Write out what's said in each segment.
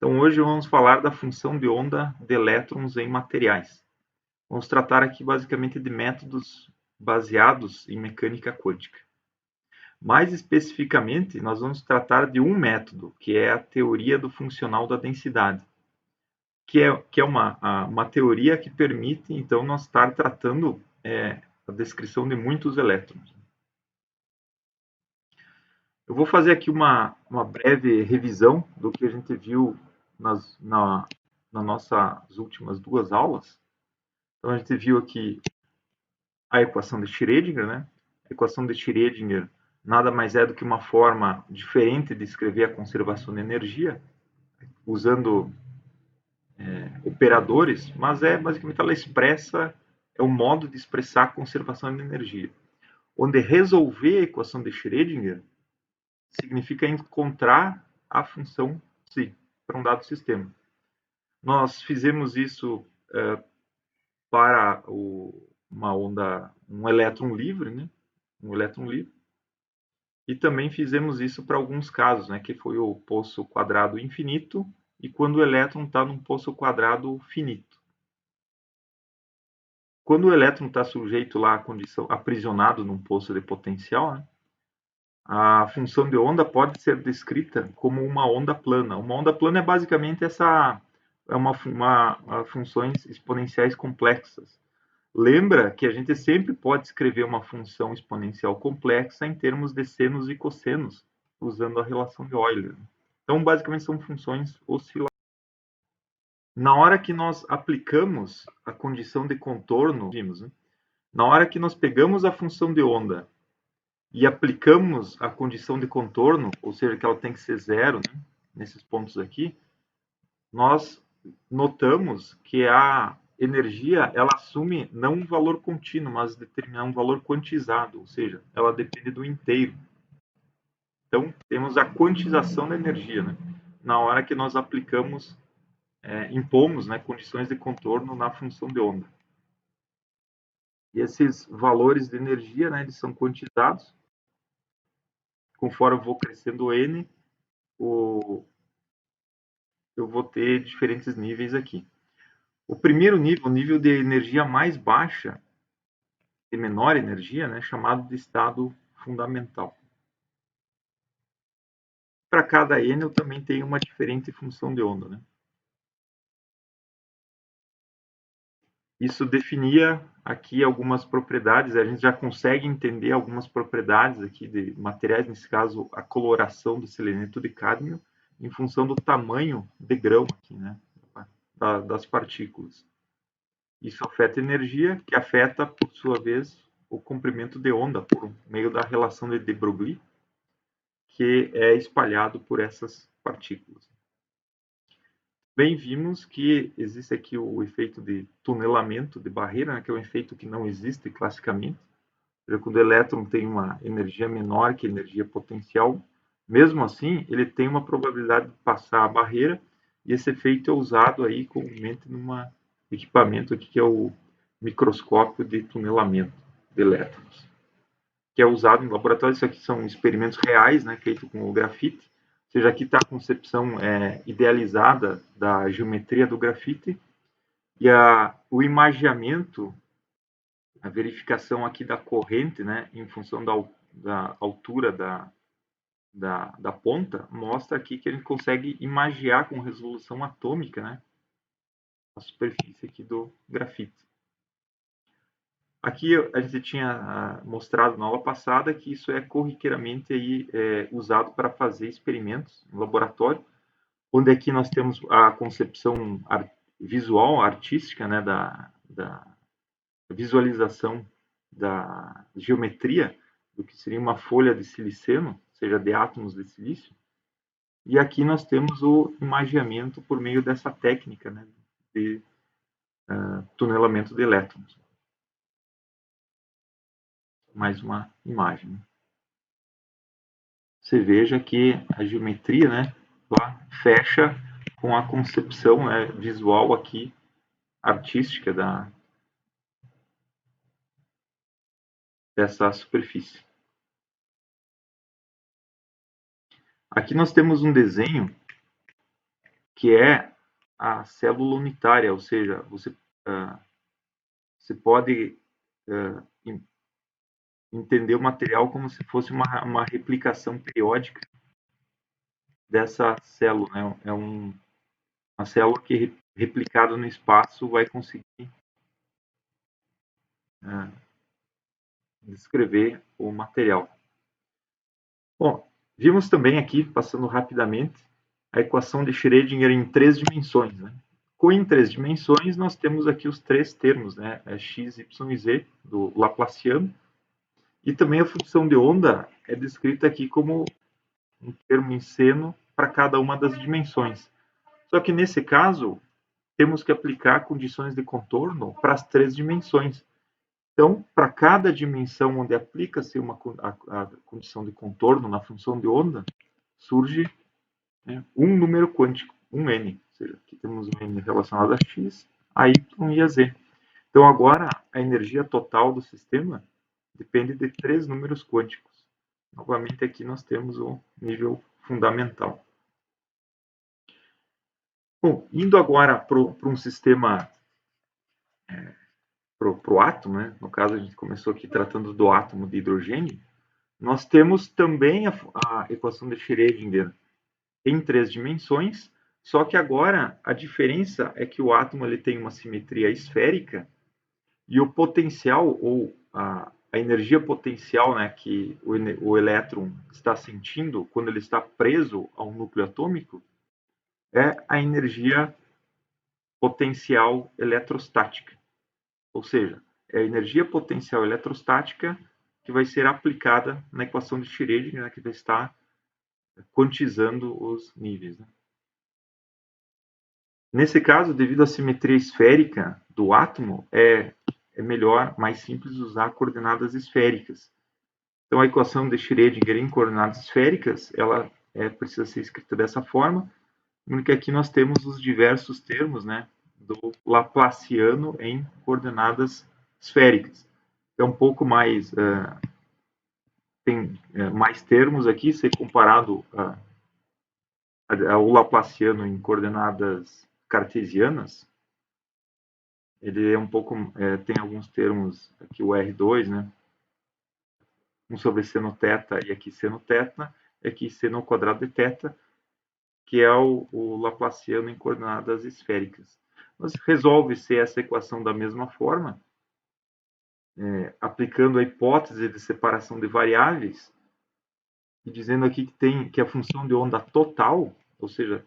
Então, hoje vamos falar da função de onda de elétrons em materiais. Vamos tratar aqui basicamente de métodos baseados em mecânica quântica. Mais especificamente, nós vamos tratar de um método, que é a teoria do funcional da densidade, que é uma teoria que permite, então, nós estar tratando a descrição de muitos elétrons. Eu vou fazer aqui uma breve revisão do que a gente viu nas nossas últimas duas aulas. Então, a gente viu aqui a equação de Schrödinger, né? A equação de Schrödinger nada mais é do que uma forma diferente de escrever a conservação de energia, usando operadores, mas basicamente ela expressa, é um modo de expressar a conservação de energia. Onde resolver a equação de Schrödinger significa encontrar a função psi para um dado sistema. Nós fizemos isso para uma onda, um elétron livre, né? Um elétron livre. E também fizemos isso para alguns casos, né? Que foi o poço quadrado infinito e quando o elétron está num poço quadrado finito. Quando o elétron está sujeito lá à condição, aprisionado num poço de potencial, né? A função de onda pode ser descrita como uma onda plana. Uma onda plana é basicamente funções exponenciais complexas. Lembra que a gente sempre pode escrever uma função exponencial complexa em termos de senos e cossenos, usando a relação de Euler. Então, basicamente, são funções oscilatórias. Na hora que nós aplicamos a condição de contorno, vimos, né? Na hora que nós pegamos a função de onda e aplicamos a condição de contorno, ou seja, que ela tem que ser zero, né, nesses pontos aqui, nós notamos que a energia ela assume não um valor contínuo, mas determinar um valor quantizado, ou seja, ela depende do inteiro. Então, temos a quantização da energia, né, na hora que nós aplicamos, impomos, né, condições de contorno na função de onda. E esses valores de energia, né, eles são quantizados. Conforme eu vou crescendo n, eu vou ter diferentes níveis aqui. O primeiro nível, o nível de energia mais baixa, de menor energia, né, chamado de estado fundamental. Para cada n, eu também tenho uma diferente função de onda, né? Isso definia aqui algumas propriedades, a gente já consegue entender algumas propriedades aqui de materiais, nesse caso, a coloração do seleneto de cádmio, em função do tamanho de grão aqui, né, das partículas. Isso afeta a energia, que afeta, por sua vez, o comprimento de onda, por meio da relação de de Broglie, que é espalhado por essas partículas. Bem, vimos que existe aqui o efeito de tunelamento de barreira, né, que é um efeito que não existe classicamente. Quando o elétron tem uma energia menor que a energia potencial, mesmo assim, ele tem uma probabilidade de passar a barreira, e esse efeito é usado aí comumente num equipamento aqui que é o microscópio de tunelamento de elétrons, que é usado em laboratório. Isso aqui são experimentos reais, né, feitos com o grafite. Ou seja, aqui está a concepção idealizada da geometria do grafite e o imagiamento, a verificação aqui da corrente, né, em função da altura da ponta, mostra aqui que a gente consegue imagiar com resolução atômica, né, a superfície aqui do grafite. Aqui a gente tinha mostrado na aula passada que isso é corriqueiramente aí, usado para fazer experimentos no laboratório, onde aqui nós temos a concepção visual, artística, né, da visualização da geometria do que seria uma folha de siliceno, ou seja, de átomos de silício. E aqui nós temos o imagiamento por meio dessa técnica, né, de tunelamento de elétrons. Mais uma imagem. Você veja que a geometria, né, fecha com a concepção, né, visual aqui, artística dessa superfície. Aqui nós temos um desenho que é a célula unitária, ou seja, você pode entender o material como se fosse uma replicação periódica dessa célula, né? É uma célula que, replicada no espaço, vai conseguir descrever o material. Bom, vimos também aqui, passando rapidamente, a equação de Schrödinger em 3 dimensões. Né? Em 3 dimensões, nós temos aqui os 3 termos, né? X, Y e Z, do Laplaciano. E também a função de onda é descrita aqui como um termo em seno para cada uma das dimensões. Só que nesse caso, temos que aplicar condições de contorno para as 3 dimensões. Então, para cada dimensão onde aplica-se a condição de contorno na função de onda, surge, né, um número quântico, um n. Ou seja, aqui temos um n relacionado a x, a y e a z. Então, agora, a energia total do sistema depende de 3 números quânticos. Novamente, aqui nós temos o nível fundamental. Bom, indo agora para um sistema, para o átomo, né? No caso, a gente começou aqui tratando do átomo de hidrogênio. Nós temos também a equação de Schrödinger em 3 dimensões, só que agora a diferença é que o átomo ele tem uma simetria esférica e o potencial, ou a energia potencial, né, que o elétron está sentindo quando ele está preso a um núcleo atômico, é a energia potencial eletrostática. Ou seja, é a energia potencial eletrostática que vai ser aplicada na equação de Schrödinger, né, que vai estar quantizando os níveis. Né? Nesse caso, devido à simetria esférica do átomo, é melhor, mais simples, usar coordenadas esféricas. Então, a equação de Schrödinger em coordenadas esféricas, ela precisa ser escrita dessa forma, porque aqui nós temos os diversos termos, né, do Laplaciano em coordenadas esféricas. É um pouco mais, tem mais termos aqui, se comparado ao Laplaciano em coordenadas cartesianas. Ele é um pouco, tem alguns termos, aqui o R2, né? Um sobre seno θ e aqui seno θ, e aqui seno ao quadrado de θ, que é o Laplaciano em coordenadas esféricas. Mas resolve-se essa equação da mesma forma, aplicando a hipótese de separação de variáveis, e dizendo aqui que a função de onda total, ou seja,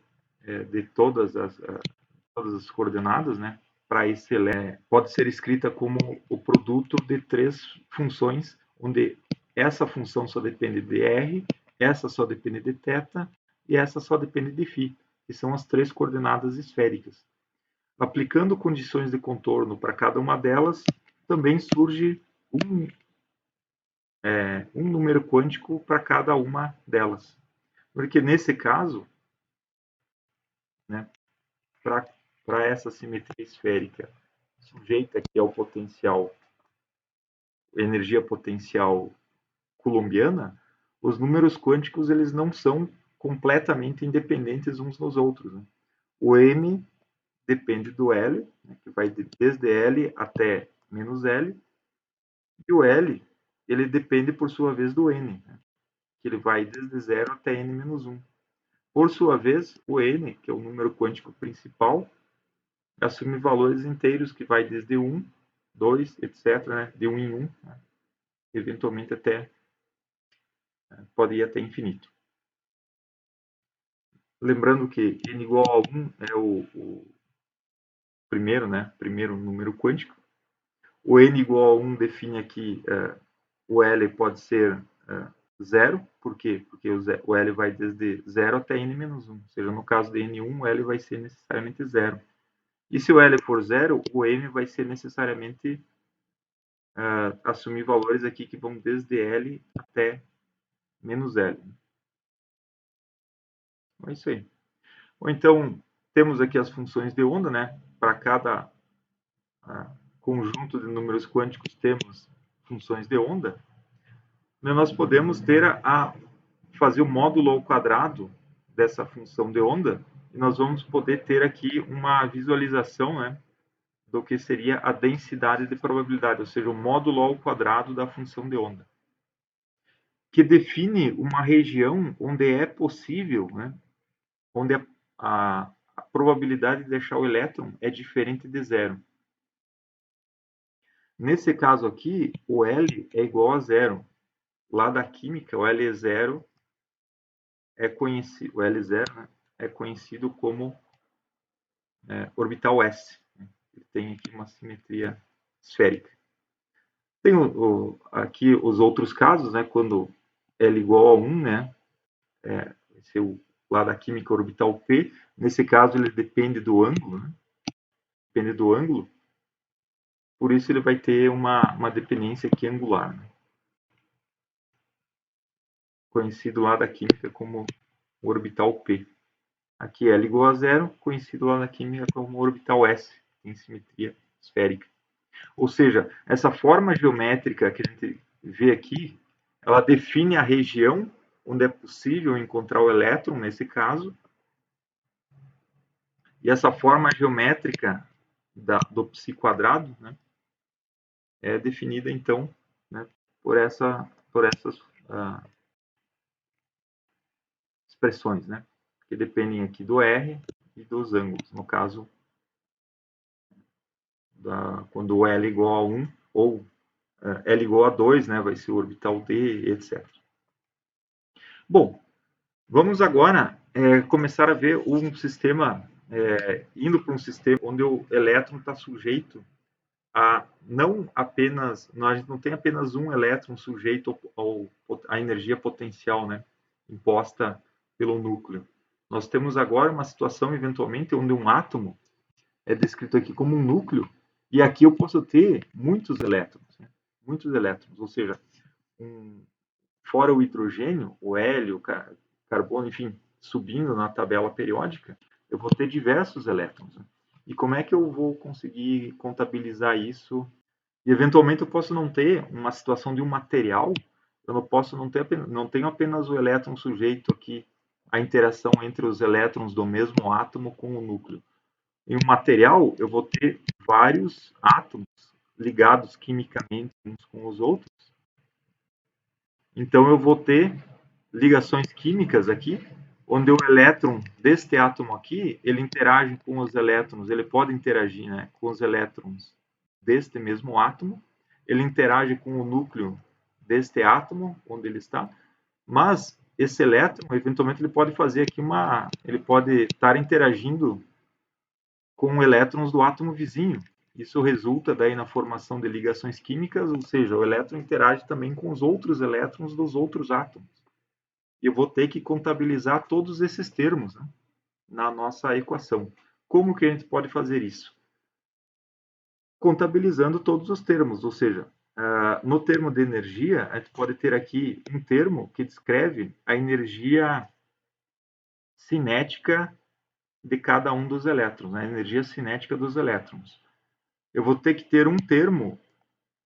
de todas as coordenadas, né, para esse pode ser escrita como o produto de 3 funções, onde essa função só depende de r, essa só depende de θ e essa só depende de φ, que são as 3 coordenadas esféricas. Aplicando condições de contorno para cada uma delas, também surge um número quântico para cada uma delas. Porque nesse caso, né, para essa simetria esférica sujeita aqui ao potencial, energia potencial coulombiana, os números quânticos eles não são completamente independentes uns dos outros. Né? O m depende do L, né, que vai desde L até menos L, e o L ele depende, por sua vez, do N, né, que ele vai desde 0 até N menos 1. Por sua vez, o N, que é o número quântico principal, assume valores inteiros que vai desde 1, 2, etc., né, de 1 em 1, né, eventualmente até pode ir até infinito. Lembrando que n igual a 1 é o primeiro, né, primeiro número quântico. O n igual a 1 define aqui o L pode ser 0, por quê? Porque o L vai desde 0 até n menos 1, ou seja, no caso de n1, o L vai ser necessariamente 0. E se o L for 0, o m vai ser necessariamente assumir valores aqui que vão desde L até menos L. É isso aí. Ou então, temos aqui as funções de onda, né? Para cada conjunto de números quânticos, temos funções de onda. Nós podemos fazer o módulo ao quadrado dessa função de onda, e nós vamos poder ter aqui uma visualização, né, do que seria a densidade de probabilidade, ou seja, o módulo ao quadrado da função de onda, que define uma região onde é possível, né, onde a probabilidade de deixar o elétron é diferente de zero. Nesse caso aqui, o L é igual a zero. Lá da química, o L0 é conhecido, o L0, né, é conhecido como orbital S. Ele tem aqui uma simetria esférica. Tem aqui os outros casos, né, quando L igual a 1, né, esse é o lá da química orbital P. Nesse caso, ele depende do ângulo, né, depende do ângulo. Por isso, ele vai ter uma dependência aqui angular, né, conhecido lá da química como orbital P. Aqui L igual a zero, conhecido lá na química como orbital S, em simetria esférica. Ou seja, essa forma geométrica que a gente vê aqui, ela define a região onde é possível encontrar o elétron, nesse caso, e essa forma geométrica do psi quadrado, né, é definida, então, né, por essas expressões, né, que dependem aqui do R e dos ângulos. No caso, quando o L igual a 1 ou L igual a 2, né, vai ser o orbital D, etc. Bom, vamos agora começar a ver um sistema, indo para um sistema onde o elétron está sujeito a não apenas, a gente não tem apenas um elétron sujeito à energia potencial, né, imposta pelo núcleo. Nós temos agora uma situação, eventualmente, onde um átomo é descrito aqui como um núcleo, e aqui eu posso ter muitos elétrons, né? Muitos elétrons, ou seja, fora o hidrogênio, o hélio, o carbono, enfim, subindo na tabela periódica, eu vou ter diversos elétrons. Né? E como é que eu vou conseguir contabilizar isso? E eventualmente eu posso não ter uma situação de um material, eu não tenho apenas o elétron sujeito aqui à interação entre os elétrons do mesmo átomo com o núcleo. Em um material, eu vou ter vários átomos ligados quimicamente uns com os outros. Então, eu vou ter ligações químicas aqui, onde o elétron deste átomo aqui, ele interage com os elétrons, ele pode interagir, né, com os elétrons deste mesmo átomo, ele interage com o núcleo deste átomo, onde ele está, mas esse elétron, eventualmente, ele pode fazer aqui ele pode estar interagindo com elétrons do átomo vizinho. Isso resulta daí na formação de ligações químicas, ou seja, o elétron interage também com os outros elétrons dos outros átomos. E eu vou ter que contabilizar todos esses termos, né, na nossa equação. Como que a gente pode fazer isso? Contabilizando todos os termos, ou seja, no termo de energia, a gente pode ter aqui um termo que descreve a energia cinética de cada um dos elétrons, né? A energia cinética dos elétrons. Eu vou ter que ter um termo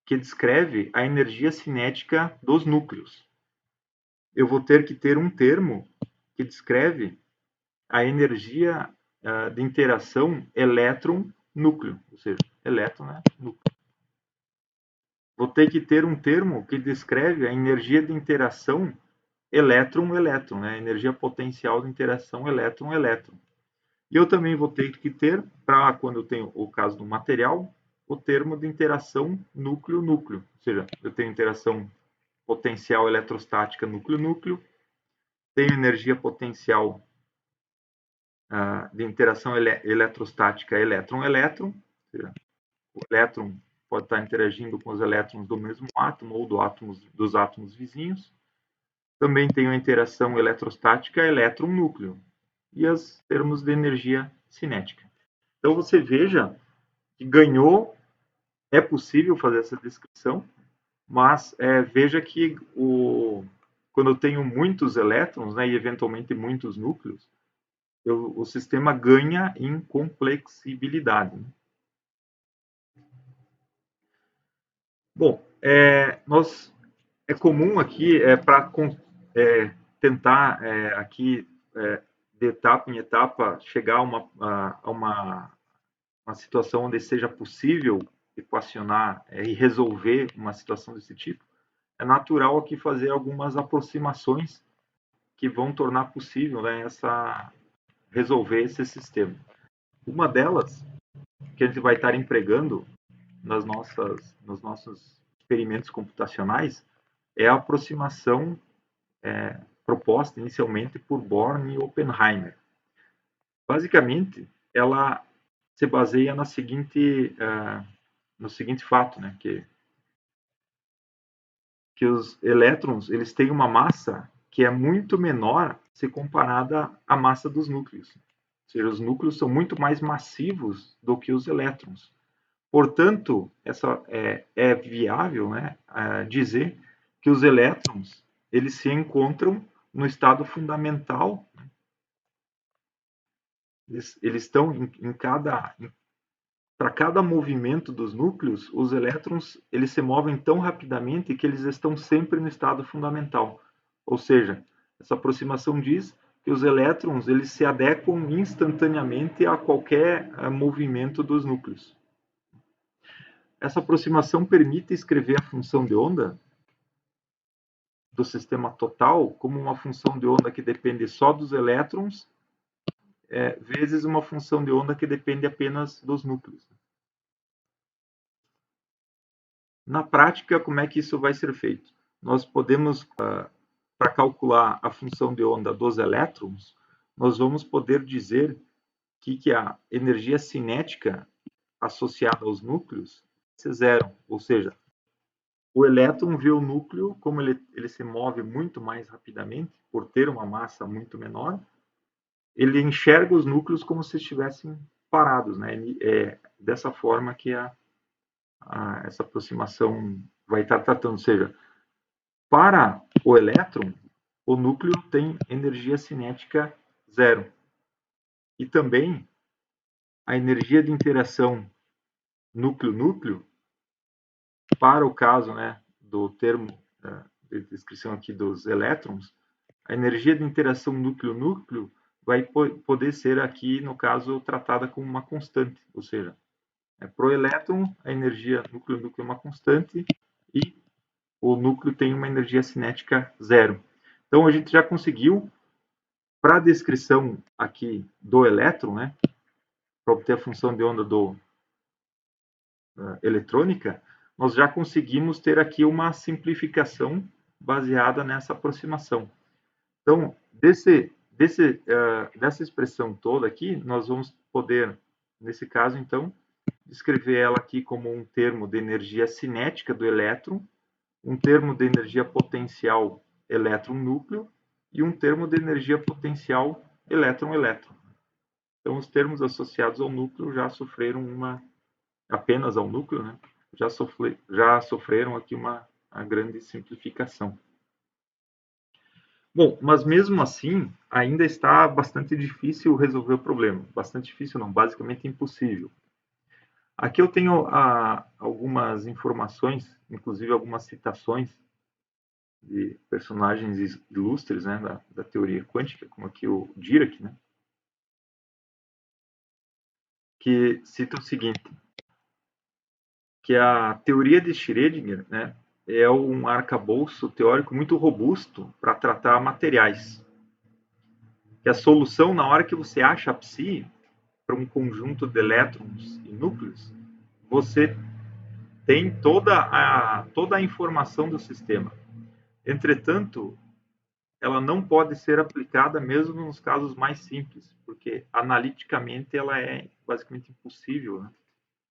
que descreve a energia cinética dos núcleos. Eu vou ter que ter um termo que descreve a energia de interação elétron-núcleo, ou seja, elétron, né, núcleo. Vou ter que ter um termo que descreve a energia de interação elétron-elétron, né, a energia potencial de interação elétron-elétron. E eu também vou ter que ter, para quando eu tenho o caso do material, o termo de interação núcleo-núcleo. Ou seja, eu tenho interação potencial eletrostática núcleo-núcleo, tenho energia potencial de interação eletrostática elétron-elétron. O elétron pode estar interagindo com os elétrons do mesmo átomo ou dos átomos vizinhos. Também tenho a interação eletrostática elétron-núcleo e os termos de energia cinética. Então você veja que é possível fazer essa descrição, mas veja que quando eu tenho muitos elétrons, né, e eventualmente muitos núcleos, o sistema ganha em complexibilidade. Né? Bom, é comum aqui para tentar aqui de etapa em etapa, chegar a uma situação onde seja possível equacionar e resolver uma situação desse tipo, é natural aqui fazer algumas aproximações que vão tornar possível, né, resolver esse sistema. Uma delas, que a gente vai estar empregando nos nossos experimentos computacionais, é a aproximação proposta inicialmente por Born e Oppenheimer. Basicamente, ela se baseia no seguinte fato, né, que os elétrons eles têm uma massa que é muito menor se comparada à massa dos núcleos. Ou seja, os núcleos são muito mais massivos do que os elétrons. Portanto, é viável, né, dizer que os elétrons eles se encontram no estado fundamental. Eles estão para cada movimento dos núcleos, os elétrons eles se movem tão rapidamente que eles estão sempre no estado fundamental. Ou seja, essa aproximação diz que os elétrons eles se adequam instantaneamente a qualquer movimento dos núcleos. Essa aproximação permite escrever a função de onda do sistema total como uma função de onda que depende só dos elétrons, vezes uma função de onda que depende apenas dos núcleos. Na prática, como é que isso vai ser feito? Nós podemos, para calcular a função de onda dos elétrons, nós vamos poder dizer que a energia cinética associada aos núcleos é zero, ou seja, o elétron vê o núcleo, como ele se move muito mais rapidamente, por ter uma massa muito menor, ele enxerga os núcleos como se estivessem parados, né? É dessa forma que essa aproximação vai estar tratando, ou seja, para o elétron, o núcleo tem energia cinética zero. E também a energia de interação núcleo-núcleo, para o caso, né, do termo de descrição aqui dos elétrons, a energia de interação núcleo-núcleo vai poder ser aqui, no caso, tratada como uma constante, ou seja, para o elétron, a energia núcleo-núcleo é uma constante e o núcleo tem uma energia cinética zero. Então, a gente já conseguiu, para a descrição aqui do elétron, né, para obter a função de onda eletrônica, nós já conseguimos ter aqui uma simplificação baseada nessa aproximação. Então, dessa expressão toda aqui, nós vamos poder, nesse caso, então, descrever ela aqui como um termo de energia cinética do elétron, um termo de energia potencial elétron-núcleo e um termo de energia potencial elétron-elétron. Então, os termos associados ao núcleo já sofreram apenas ao núcleo, né? Já sofreram aqui uma grande simplificação. Bom, mas mesmo assim, ainda está bastante difícil resolver o problema. Bastante difícil não, basicamente impossível. Aqui eu tenho algumas informações, inclusive algumas citações de personagens ilustres, né, da teoria quântica, como aqui o Dirac, né, que cita o seguinte, que a teoria de Schrödinger, né, é um arcabouço teórico muito robusto para tratar materiais. Que a solução, na hora que você acha a psi para um conjunto de elétrons e núcleos, você tem toda a informação do sistema. Entretanto, ela não pode ser aplicada mesmo nos casos mais simples, porque analiticamente ela é basicamente impossível, né,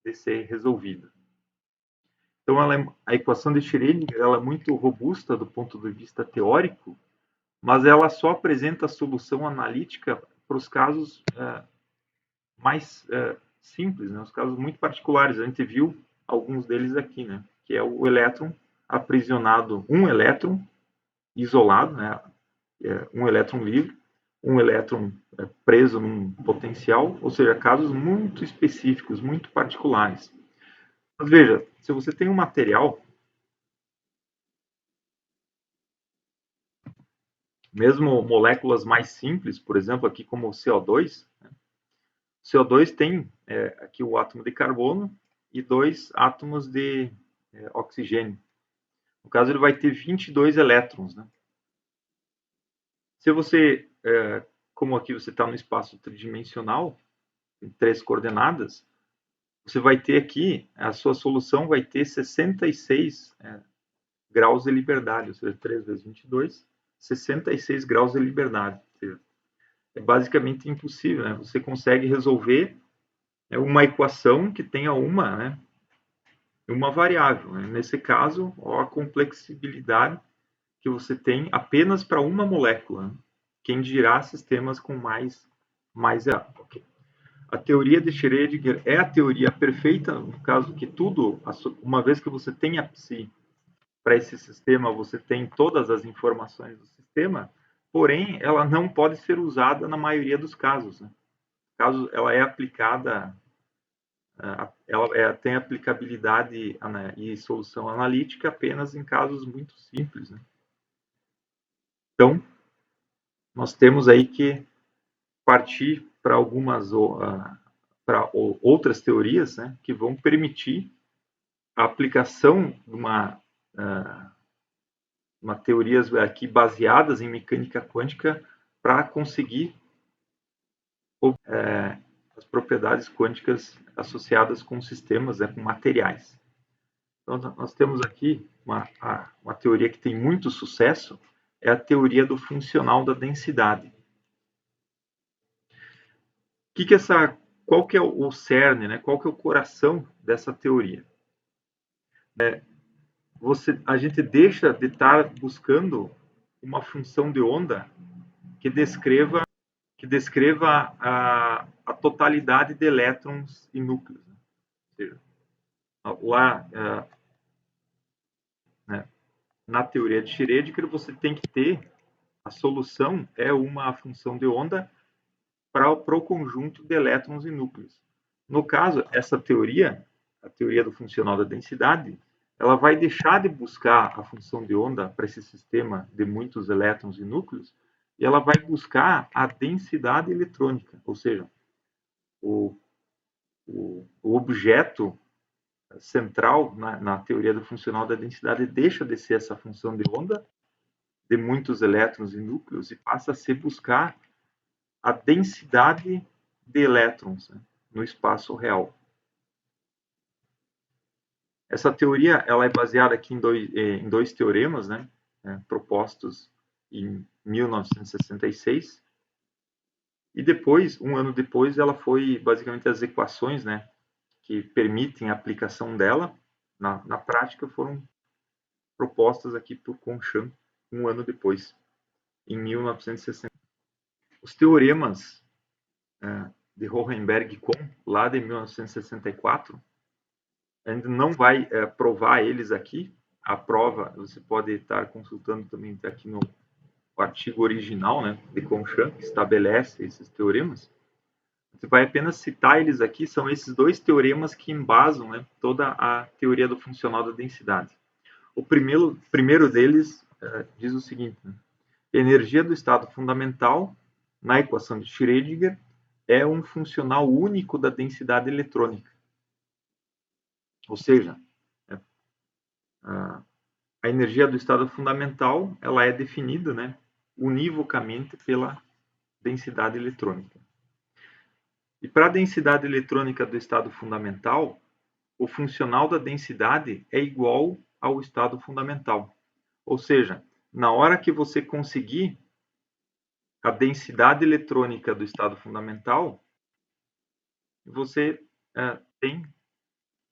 de ser resolvida. Então, a equação de Schrödinger ela é muito robusta do ponto de vista teórico, mas ela só apresenta a solução analítica para os casos mais simples, né, os casos muito particulares. A gente viu alguns deles aqui, né, que é o elétron aprisionado, um elétron isolado, né, um elétron livre, um elétron preso num potencial, ou seja, casos muito específicos, muito particulares. Mas veja, se você tem um material Mesmo moléculas mais simples, por exemplo, aqui como o CO2, né? O CO2 tem aqui o átomo de carbono e 2 átomos de oxigênio. No caso, ele vai ter 22 elétrons, né? Se você, como aqui você está no espaço tridimensional, em 3 coordenadas, você vai ter aqui, a sua solução vai ter 66 graus de liberdade, ou seja, 3 vezes 22, 66 graus de liberdade. É basicamente impossível, né? Você consegue resolver uma equação que tenha uma variável. Né? Nesse caso, ó, a complexibilidade que você tem apenas para uma molécula. Né? Quem dirá sistemas com mais okay. A teoria de Schrödinger é a teoria perfeita, no caso que tudo, uma vez que você tem a psi para esse sistema, você tem todas as informações do sistema, porém, ela não pode ser usada na maioria dos casos. Né? Caso ela é aplicada, ela tem aplicabilidade e solução analítica apenas em casos muito simples. Né? Então, nós temos aí que partir para para outras teorias, né, que vão permitir a aplicação de uma teorias aqui baseadas em mecânica quântica para conseguir as propriedades quânticas associadas com sistemas, com materiais. Então, nós temos aqui uma teoria que tem muito sucesso, é a teoria do funcional da densidade. Qual que é o cerne, né? Qual que é o coração dessa teoria? A gente deixa de estar buscando uma função de onda que descreva a totalidade de elétrons e núcleos. Né? Ou seja, lá, né, na teoria de Schrödinger, você tem que ter a solução é uma função de onda para o conjunto de elétrons e núcleos. No caso, essa teoria, a teoria do funcional da densidade, ela vai deixar de buscar a função de onda para esse sistema de muitos elétrons e núcleos e ela vai buscar a densidade eletrônica, ou seja, o objeto central na teoria do funcional da densidade deixa de ser essa função de onda de muitos elétrons e núcleos e passa a ser buscar a densidade de elétrons, né, no espaço real. Essa teoria ela é baseada aqui em dois teoremas, né, propostos em 1966. E depois, um ano depois, ela foi basicamente as equações, né, que permitem a aplicação dela na prática foram propostas aqui por Conchamp um ano depois, em 1960. Os teoremas de Hohenberg e Kohn, lá de 1964, ainda não vai provar eles aqui. A prova, você pode estar consultando também aqui no artigo original, né, de Conchamp, que estabelece esses teoremas. Você vai apenas citar eles aqui, são esses dois teoremas que embasam, né, toda a teoria do funcional da densidade. O primeiro deles diz o seguinte, né, a energia do estado fundamental, na equação de Schrödinger, é um funcional único da densidade eletrônica. Ou seja, a energia do estado fundamental ela é definida, né, univocamente pela densidade eletrônica. E para a densidade eletrônica do estado fundamental, o funcional da densidade é igual ao estado fundamental. Ou seja, na hora que você conseguir a densidade eletrônica do estado fundamental, você tem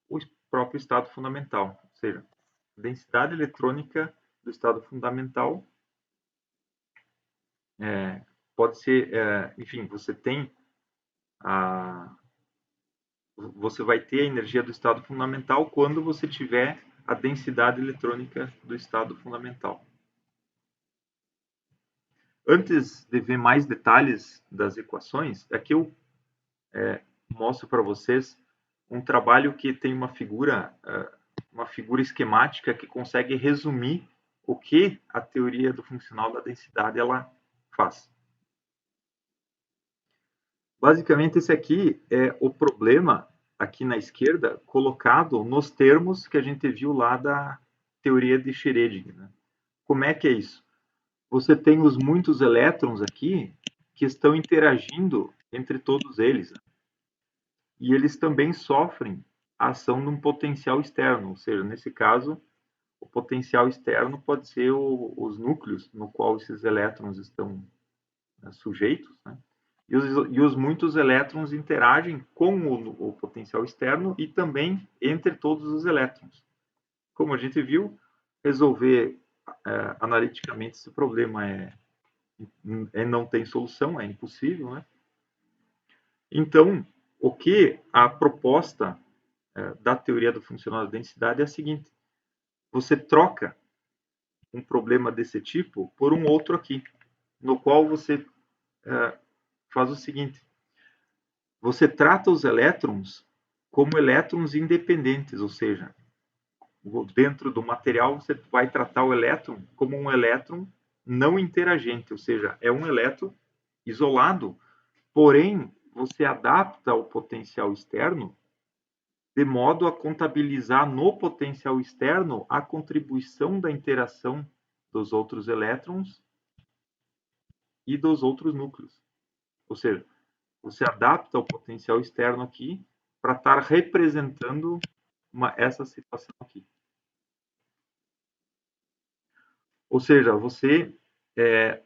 o próprio estado fundamental. Ou seja, a densidade eletrônica do estado fundamental pode ser, enfim, você vai ter a energia do estado fundamental quando você tiver a densidade eletrônica do estado fundamental. Antes de ver mais detalhes das equações, aqui eu mostro para vocês um trabalho que tem uma figura esquemática que consegue resumir o que a teoria do funcional da densidade ela faz. Basicamente, esse aqui é o problema, aqui na esquerda, colocado nos termos que a gente viu lá da teoria de Schrödinger. Né? Como é que é isso? Você tem os muitos elétrons aqui que estão interagindo entre todos eles. Né? E eles também sofrem a ação de um potencial externo, ou seja, nesse caso, o potencial externo pode ser os núcleos no qual esses elétrons estão, né, sujeitos, né? E os muitos elétrons interagem com o potencial externo e também entre todos os elétrons. Como a gente viu, resolver analiticamente esse problema não tem solução, é impossível, né? Então, o que a proposta da teoria do funcional da densidade é a seguinte: você troca um problema desse tipo por um outro aqui, no qual você faz o seguinte: você trata os elétrons como elétrons independentes, ou seja, dentro do material você vai tratar o elétron como um elétron não interagente, ou seja, é um elétron isolado, porém você adapta o potencial externo de modo a contabilizar no potencial externo a contribuição da interação dos outros elétrons e dos outros núcleos. Ou seja, você adapta o potencial externo aqui para estar representando essa situação aqui. Ou seja, você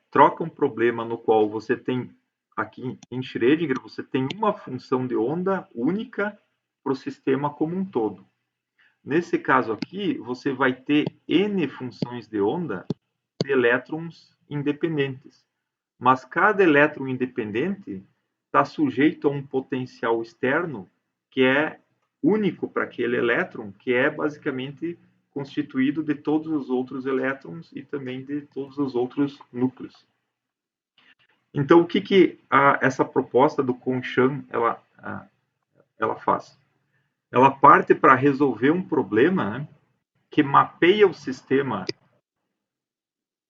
troca um problema no qual você tem, aqui em Schrödinger, você tem uma função de onda única para o sistema como um todo. Nesse caso aqui, você vai ter N funções de onda de elétrons independentes. Mas cada elétron independente está sujeito a um potencial externo que é único para aquele elétron, que é basicamente constituído de todos os outros elétrons e também de todos os outros núcleos. Então, o que essa proposta do Kohn-Sham ela faz? Ela parte para resolver um problema, né, que mapeia o sistema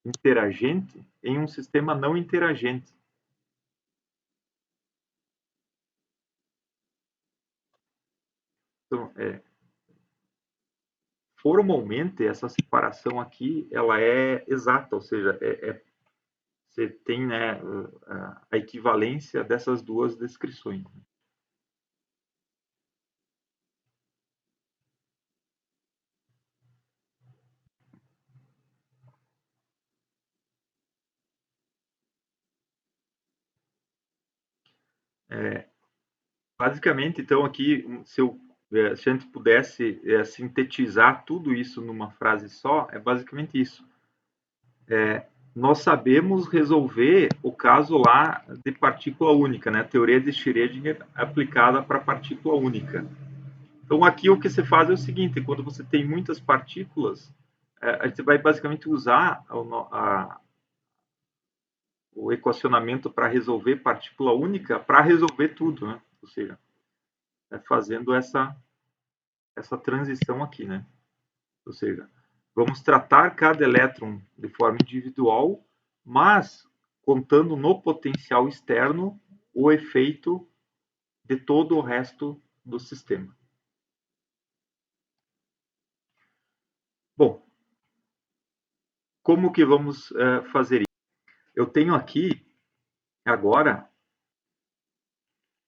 interagente em um sistema não interagente. Então, formalmente, essa separação aqui ela é exata, ou seja, você tem, né, a equivalência dessas duas descrições. Basicamente, então, aqui, se a gente pudesse sintetizar tudo isso numa frase só, é basicamente isso. Nós sabemos resolver o caso lá de partícula única, né? A teoria de Schrödinger aplicada para partícula única. Então, aqui o que se faz é o seguinte: quando você tem muitas partículas, a gente vai basicamente usar o equacionamento para resolver partícula única para resolver tudo, né? Ou seja, fazendo essa transição aqui, né? Ou seja, vamos tratar cada elétron de forma individual, mas contando no potencial externo o efeito de todo o resto do sistema. Bom, como que vamos fazer isso? Eu tenho aqui agora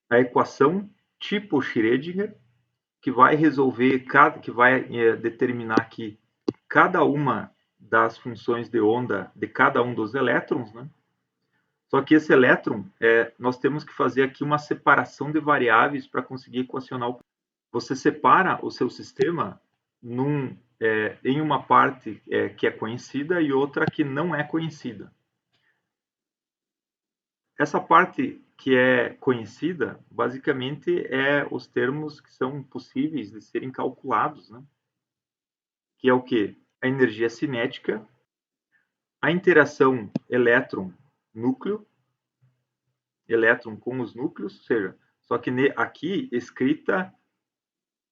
a equação tipo Schrödinger, que vai resolver, que vai determinar aqui cada uma das funções de onda de cada um dos elétrons, né? Só que esse elétron, nós temos que fazer aqui uma separação de variáveis para conseguir equacionar. Você separa o seu sistema em uma parte que é conhecida e outra que não é conhecida. Essa parte que é conhecida, basicamente, é os termos que são possíveis de serem calculados, né? Que é o quê? A energia cinética, a interação elétron-núcleo, elétron com os núcleos, ou seja, só que aqui escrita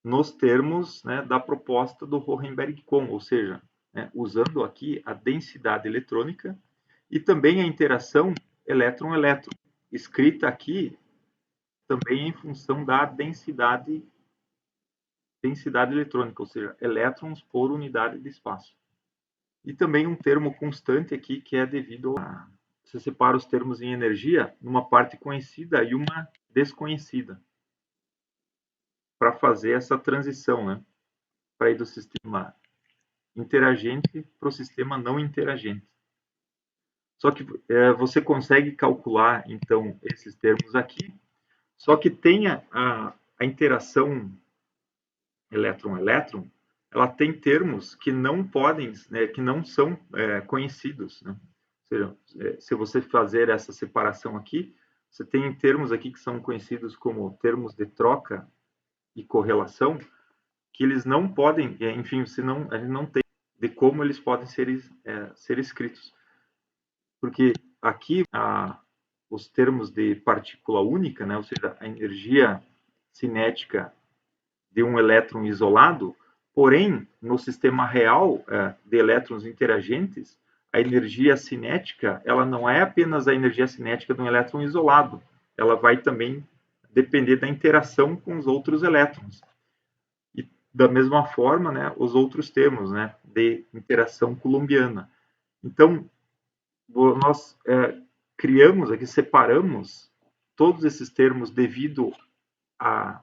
nos termos, né, da proposta do Hohenberg-Kohn, ou seja, né, usando aqui a densidade eletrônica e também a interação elétron-elétron, escrita aqui também em função da densidade eletrônica, ou seja, elétrons por unidade de espaço. E também um termo constante aqui, que é devido a... Você separa os termos em energia numa parte conhecida e uma desconhecida, para fazer essa transição, né? Para ir do sistema interagente para o sistema não interagente. Só que você consegue calcular, então, esses termos aqui, só que tem a interação elétron-elétron, ela tem termos que não podem, né, que não são conhecidos, né? Ou seja, se você fazer essa separação aqui, você tem termos aqui que são conhecidos como termos de troca e correlação, que eles não podem, enfim, a gente não tem de como eles podem ser escritos. Porque aqui os termos de partícula única, né, ou seja, a energia cinética de um elétron isolado, porém, no sistema real de elétrons interagentes, a energia cinética ela não é apenas a energia cinética de um elétron isolado, ela vai também depender da interação com os outros elétrons. E da mesma forma, né, os outros termos, né, de interação coulombiana. Então, nós criamos aqui, separamos todos esses termos devido à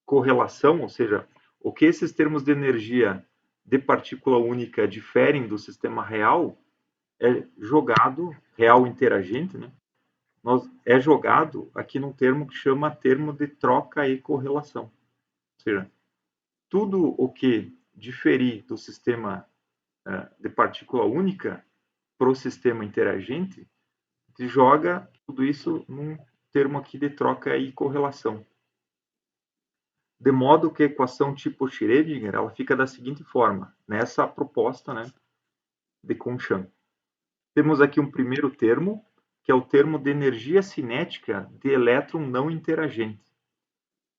correlação, ou seja, o que esses termos de energia de partícula única diferem do sistema real é jogado, real interagente, né? É jogado aqui num termo que chama termo de troca e correlação. Ou seja, tudo o que diferir do sistema de partícula única para o sistema interagente, se joga tudo isso num termo aqui de troca e correlação. De modo que a equação tipo Schrödinger ela fica da seguinte forma, nessa proposta, né, de Conchamp. Temos aqui um primeiro termo, que é o termo de energia cinética de elétron não interagente.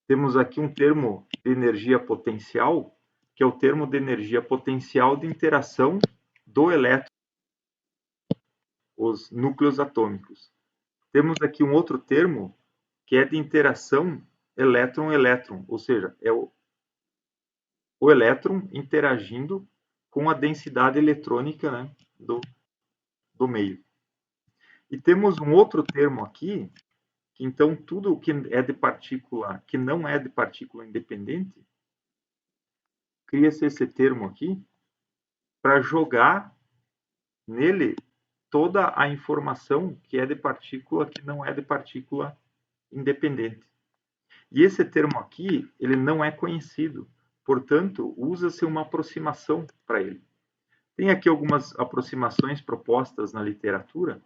Temos aqui um termo de energia potencial, que é o termo de energia potencial de interação do elétron, os núcleos atômicos. Temos aqui um outro termo, que é de interação elétron-elétron, ou seja, é o elétron interagindo com a densidade eletrônica, né, do meio. E temos um outro termo aqui, que então tudo que é de partícula, que não é de partícula independente, cria-se esse termo aqui para jogar nele toda a informação que é de partícula, que não é de partícula independente. E esse termo aqui, ele não é conhecido, portanto, usa-se uma aproximação para ele. Tem aqui algumas aproximações propostas na literatura.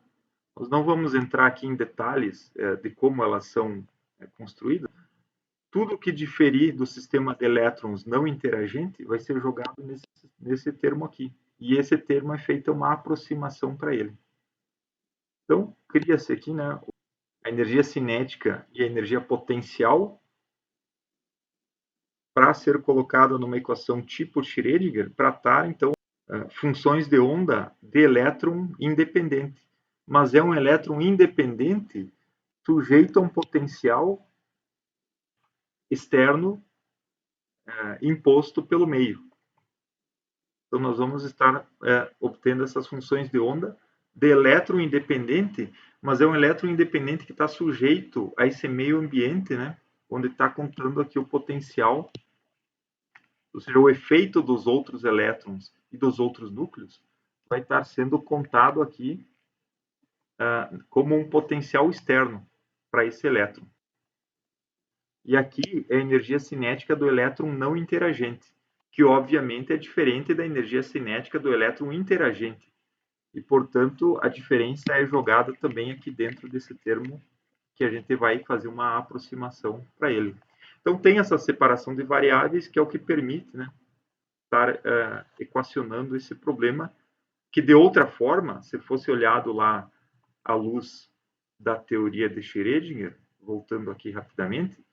Nós não vamos entrar aqui em detalhes de como elas são construídas. Tudo que diferir do sistema de elétrons não interagente vai ser jogado nesse termo aqui. E esse termo é feita uma aproximação para ele. Então, cria-se aqui, né, a energia cinética e a energia potencial para ser colocada numa equação tipo Schrödinger para estar, então, funções de onda de elétron independente. Mas é um elétron independente sujeito a um potencial externo imposto pelo meio. Então, nós vamos estar obtendo essas funções de onda de elétron independente, mas é um elétron independente que está sujeito a esse meio ambiente, né, onde está contando aqui o potencial, ou seja, o efeito dos outros elétrons e dos outros núcleos vai estar sendo contado aqui como um potencial externo para esse elétron. E aqui é a energia cinética do elétron não interagente, que obviamente é diferente da energia cinética do elétron interagente. E, portanto, a diferença é jogada também aqui dentro desse termo que a gente vai fazer uma aproximação para ele. Então, tem essa separação de variáveis que é o que permite, né, estar equacionando esse problema, que de outra forma, se fosse olhado lá à luz da teoria de Schrödinger, voltando aqui rapidamente,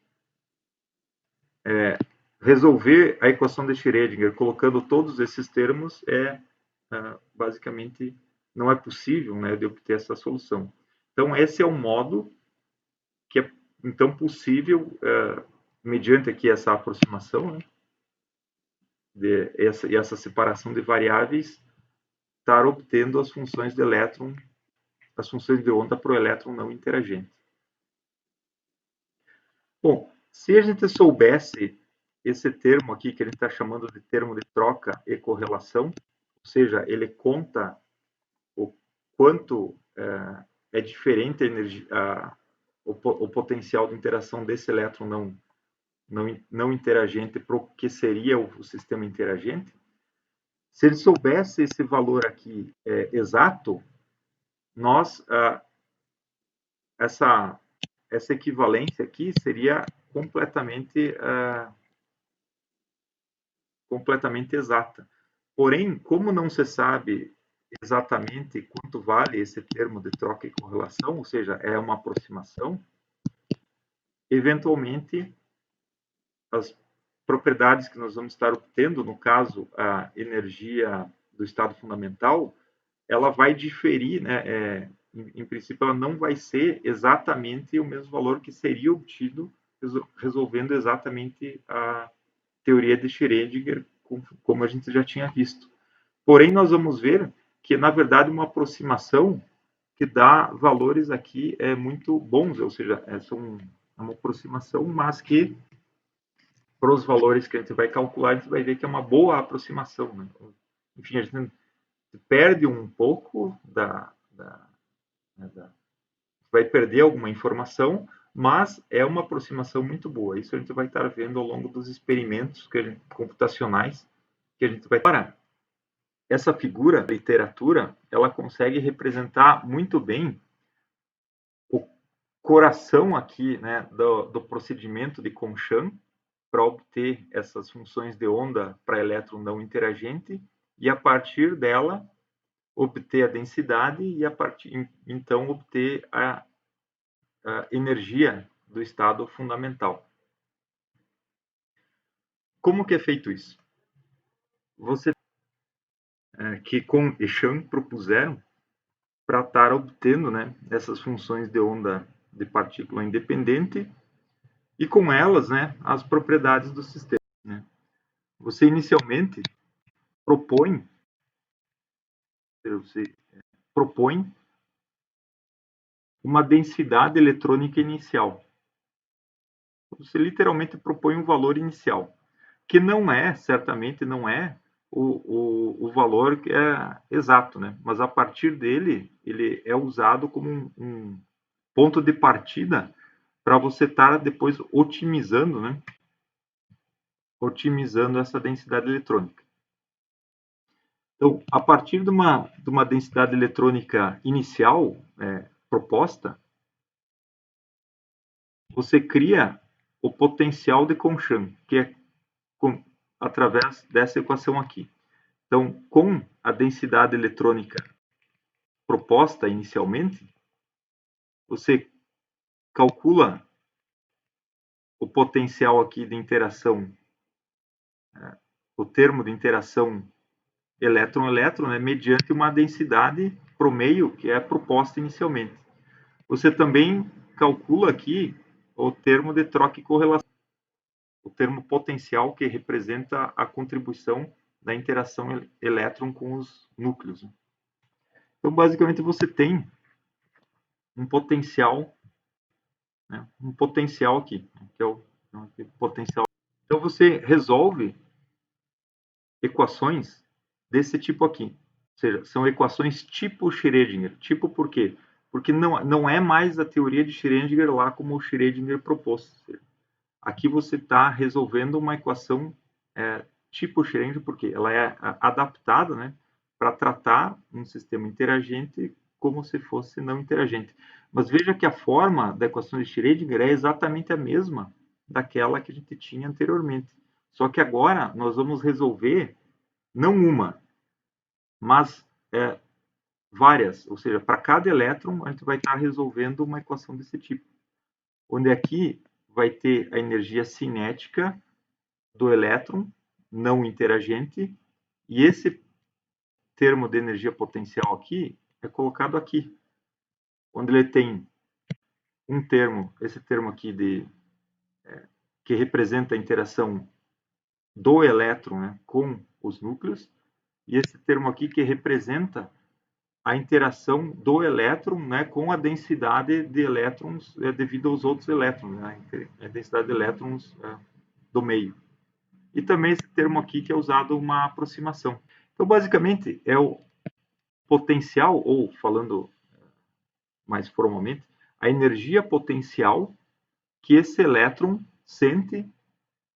resolver a equação de Schrödinger colocando todos esses termos basicamente não é possível, né, de obter essa solução. Então, esse é um modo que é então possível, mediante aqui essa aproximação, né, essa separação de variáveis, estar obtendo as funções de elétron, as funções de onda para o elétron não interagente. Bom, se a gente soubesse esse termo aqui, que a gente está chamando de termo de troca e correlação, ou seja, ele conta o quanto é diferente a energia, o potencial de interação desse elétron não interagente para o que seria o sistema interagente. Se ele soubesse esse valor aqui exato, nós, essa equivalência aqui seria completamente exata. Porém, como não se sabe exatamente quanto vale esse termo de troca e correlação, ou seja, é uma aproximação, eventualmente as propriedades que nós vamos estar obtendo, no caso, a energia do estado fundamental, ela vai diferir, né? Em princípio, ela não vai ser exatamente o mesmo valor que seria obtido resolvendo exatamente a teoria de Schrödinger, como a gente já tinha visto. Porém, nós vamos ver que, na verdade, uma aproximação que dá valores aqui muito bons, ou seja, é uma aproximação, mas que, para os valores que a gente vai calcular, a gente vai ver que é uma boa aproximação. Né? Enfim, a gente perde um pouco vai perder alguma informação, mas é uma aproximação muito boa. Isso a gente vai estar vendo ao longo dos experimentos computacionais que a gente vai parar. Essa figura da literatura, ela consegue representar muito bem o coração aqui, né, do procedimento de Conchan para obter essas funções de onda para elétron não interagente e, a partir dela, obter a densidade e, então, obter a energia do estado fundamental. Como que é feito isso? Você que Kohn e Chan propuseram para estar obtendo, né, essas funções de onda de partícula independente e com elas, né, as propriedades do sistema. Né? Você inicialmente propõe uma densidade eletrônica inicial. Você literalmente propõe um valor inicial, que certamente não é o valor que é exato, né? Mas a partir dele, ele é usado como um ponto de partida para você estar depois otimizando, né? Otimizando essa densidade eletrônica. Então, a partir de uma densidade eletrônica inicial proposta, você cria o potencial de Conchan, que é através dessa equação aqui. Então, com a densidade eletrônica proposta inicialmente, você calcula o potencial aqui de interação, o termo de interação elétron-elétron, né, mediante uma densidade pro meio que é proposta inicialmente. Você também calcula aqui o termo de troca e correlação, o termo potencial que representa a contribuição da interação elétron com os núcleos. Então, basicamente, você tem um potencial, né, aqui, que é o potencial. Então, você resolve equações desse tipo aqui. Ou seja, são equações tipo Schrödinger. Tipo por quê? Porque não é mais a teoria de Schrödinger lá como o Schrödinger propôs. Aqui você está resolvendo uma equação tipo Schrödinger, porque ela é adaptada, né, para tratar um sistema interagente como se fosse não interagente. Mas veja que a forma da equação de Schrödinger é exatamente a mesma daquela que a gente tinha anteriormente. Só que agora nós vamos resolver não uma, mas várias. Ou seja, para cada elétron a gente vai estar resolvendo uma equação desse tipo. Onde aqui vai ter a energia cinética do elétron não interagente, e esse termo de energia potencial aqui é colocado aqui, onde ele tem um termo, esse termo aqui que representa a interação do elétron, né, com os núcleos, e esse termo aqui que representa a interação do elétron, né, com a densidade de elétrons devido aos outros elétrons, né, a densidade de elétrons do meio. E também esse termo aqui que é usado uma aproximação. Então, basicamente, é o potencial, ou falando mais formalmente, a energia potencial que esse elétron sente,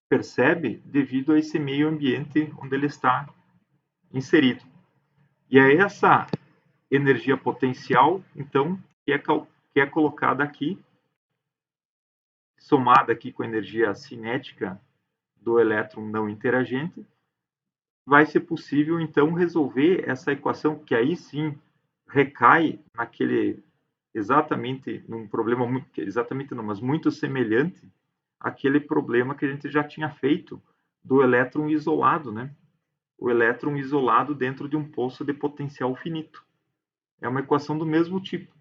percebe, devido a esse meio ambiente onde ele está inserido. E é essa energia potencial, então, que é colocada aqui, somada aqui com a energia cinética do elétron não interagente, vai ser possível, então, resolver essa equação, que aí sim recai naquele, exatamente, num problema, exatamente não, mas muito semelhante àquele problema que a gente já tinha feito do elétron isolado, né? O elétron isolado dentro de um poço de potencial finito. É uma equação do mesmo tipo.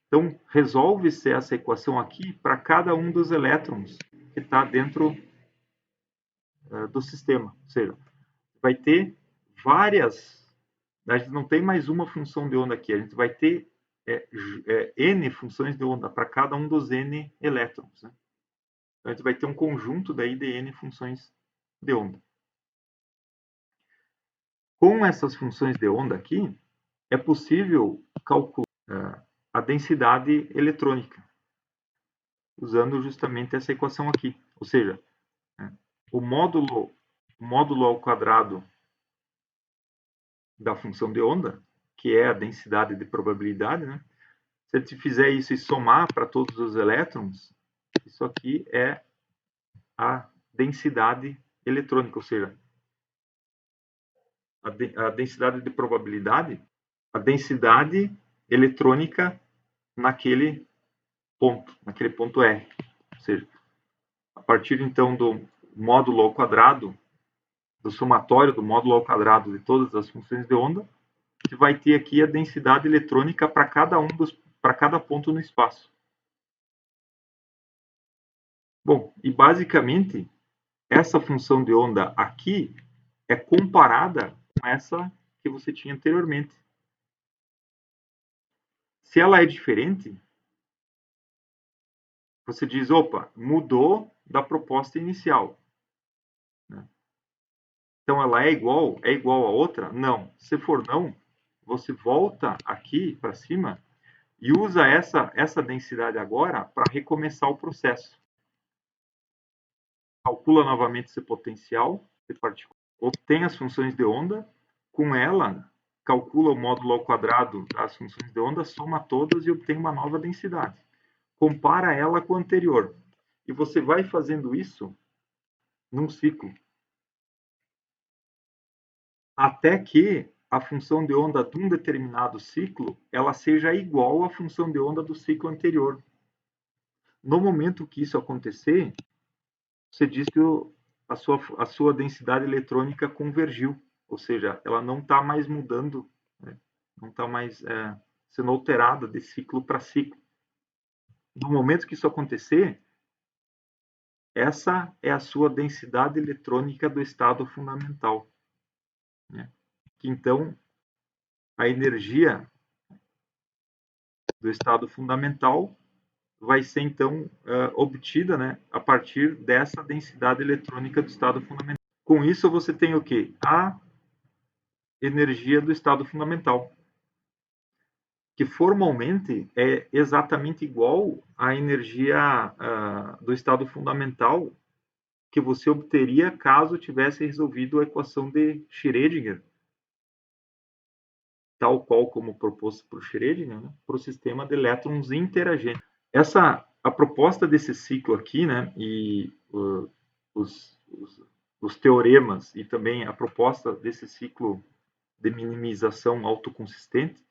Então, resolve-se essa equação aqui para cada um dos elétrons que está dentro do sistema. Ou seja, vai ter várias. A gente não tem mais uma função de onda aqui, a gente vai ter n funções de onda para cada um dos n elétrons. Né? Então, a gente vai ter um conjunto daí de n funções de onda. Com essas funções de onda aqui, é possível calcular a densidade eletrônica, usando justamente essa equação aqui. Ou seja, o módulo ao quadrado da função de onda, que é a densidade de probabilidade, né? Se a gente fizer isso e somar para todos os elétrons, isso aqui é a densidade eletrônica, ou seja, a densidade de probabilidade, a densidade eletrônica naquele ponto R. Ou seja, a partir então do módulo ao quadrado, do somatório do módulo ao quadrado de todas as funções de onda, você vai ter aqui a densidade eletrônica para cada ponto no espaço. Bom, e basicamente essa função de onda aqui é comparada com essa que você tinha anteriormente. Se ela é diferente, você diz, opa, mudou da proposta inicial. Então ela é igual a outra? Não. Se for não, você volta aqui para cima e usa essa densidade agora para recomeçar o processo. Calcula novamente esse potencial de partícula, obtém as funções de onda, com ela calcula o módulo ao quadrado das funções de onda, soma todas e obtém uma nova densidade. Compara ela com a anterior. E você vai fazendo isso num ciclo. Até que a função de onda de um determinado ciclo ela seja igual à função de onda do ciclo anterior. No momento que isso acontecer, você diz que a sua densidade eletrônica convergiu, ou seja, ela não está mais mudando, né? Não está mais sendo alterada de ciclo para ciclo. No momento que isso acontecer, essa é a sua densidade eletrônica do estado fundamental. Né? Que então a energia do estado fundamental vai ser então obtida, né, a partir dessa densidade eletrônica do estado fundamental. Com isso você tem o quê? A energia do estado fundamental, que formalmente é exatamente igual à energia do estado fundamental que você obteria caso tivesse resolvido a equação de Schrödinger, tal qual como proposto por Schrödinger, né, para o sistema de elétrons interagentes. A proposta desse ciclo aqui, né, e os teoremas e também a proposta desse ciclo de minimização autoconsistente,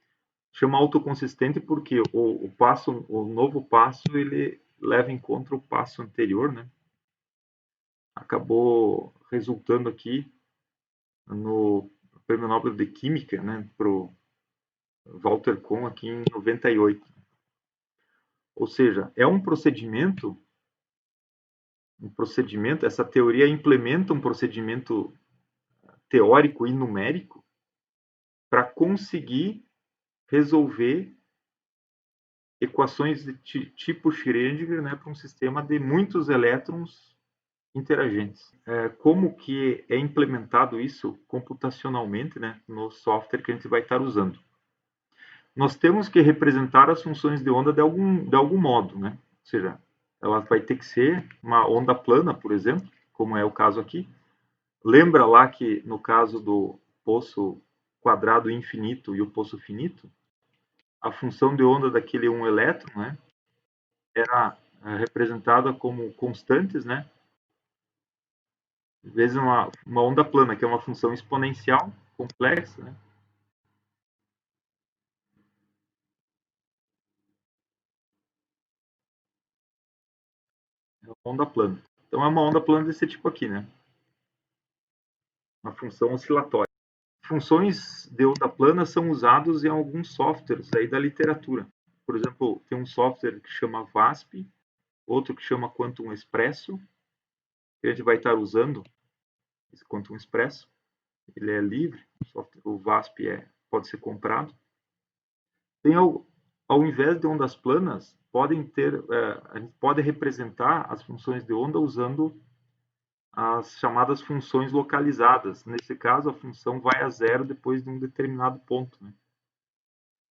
chama autoconsistente porque o novo passo, ele leva em conta o passo anterior, né? acabou resultando aqui no Prêmio Nobel de Química, né, para o Walter Kohn aqui em 98. Ou seja, é um procedimento, essa teoria implementa um procedimento teórico e numérico para conseguir resolver equações de tipo Schrödinger, né, para um sistema de muitos elétrons interagentes. Como que é implementado isso computacionalmente, né, no software que a gente vai estar usando? Nós temos que representar as funções de onda de algum modo, né? Ou seja, ela vai ter que ser uma onda plana, por exemplo, como é o caso aqui. Lembra lá que no caso do poço quadrado infinito e o poço finito, a função de onda daquele um elétron, né, era representada como constantes, né, vezes uma onda plana, que é uma função exponencial complexa, né, é uma onda plana. Então é uma onda plana desse tipo aqui, né, uma função oscilatória. Funções de onda plana são usados em alguns softwares aí da literatura. Por exemplo, tem um software que chama VASP, outro que chama Quantum Expresso, que a gente vai estar usando esse Quantum Expresso. Ele é livre, o VASP pode ser comprado. Tem ao invés de ondas planas, a gente pode representar as funções de onda usando as chamadas funções localizadas. Nesse caso, a função vai a zero depois de um determinado ponto, né?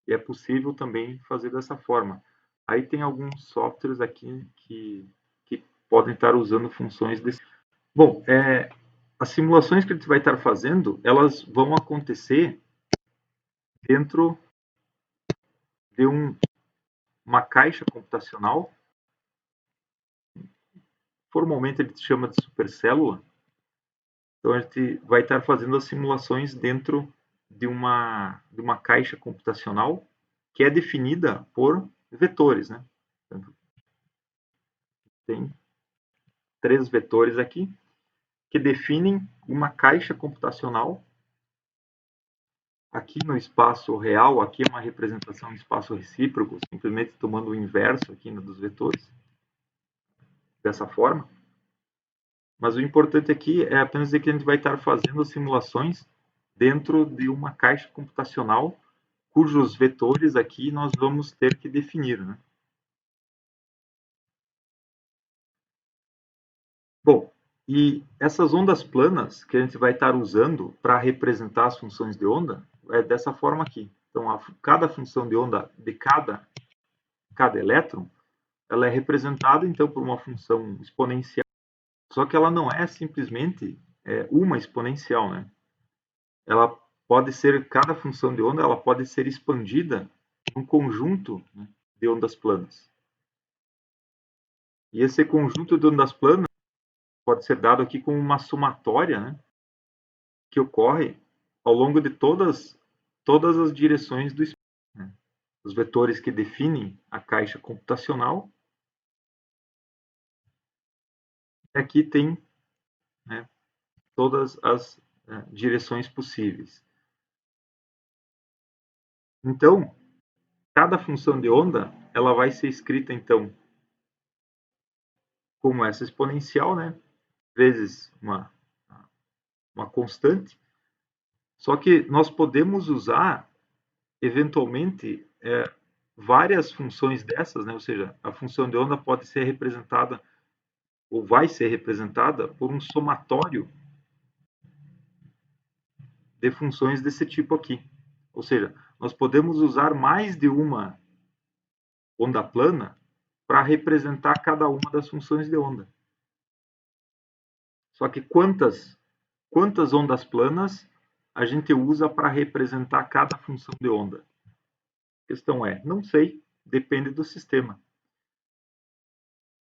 E é possível também fazer dessa forma. Aí tem alguns softwares aqui que podem estar usando funções desse. Bom, as simulações que a gente vai estar fazendo, elas vão acontecer dentro de uma caixa computacional. Formalmente a gente chama de supercélula. Então a gente vai estar fazendo as simulações dentro de uma caixa computacional que é definida por vetores, né? Tem 3 vetores aqui que definem uma caixa computacional. Aqui no espaço real, aqui é uma representação de espaço recíproco, simplesmente tomando o inverso aqui dos vetores, dessa forma. Mas o importante aqui é apenas dizer que a gente vai estar fazendo simulações dentro de uma caixa computacional cujos vetores aqui nós vamos ter que definir, né? Bom, e essas ondas planas que a gente vai estar usando para representar as funções de onda é dessa forma aqui. Então, cada função de onda de cada elétron, ela é representada então por uma função exponencial. Só que ela não é simplesmente uma exponencial, né? Ela pode ser, cada função de onda, ela pode ser expandida em um conjunto, né, de ondas planas. E esse conjunto de ondas planas pode ser dado aqui como uma somatória, né, que ocorre ao longo de todas as direções do espaço, né? Os vetores que definem a caixa computacional. Aqui tem, né, todas as direções possíveis. Então, cada função de onda, ela vai ser escrita, então, como essa exponencial, né, vezes uma constante. Só que nós podemos usar, eventualmente, várias funções dessas, né? Ou seja, a função de onda pode ser representada, ou vai ser representada, por um somatório de funções desse tipo aqui. Ou seja, nós podemos usar mais de uma onda plana para representar cada uma das funções de onda. Só que quantas ondas planas a gente usa para representar cada função de onda? A questão é, não sei, depende do sistema.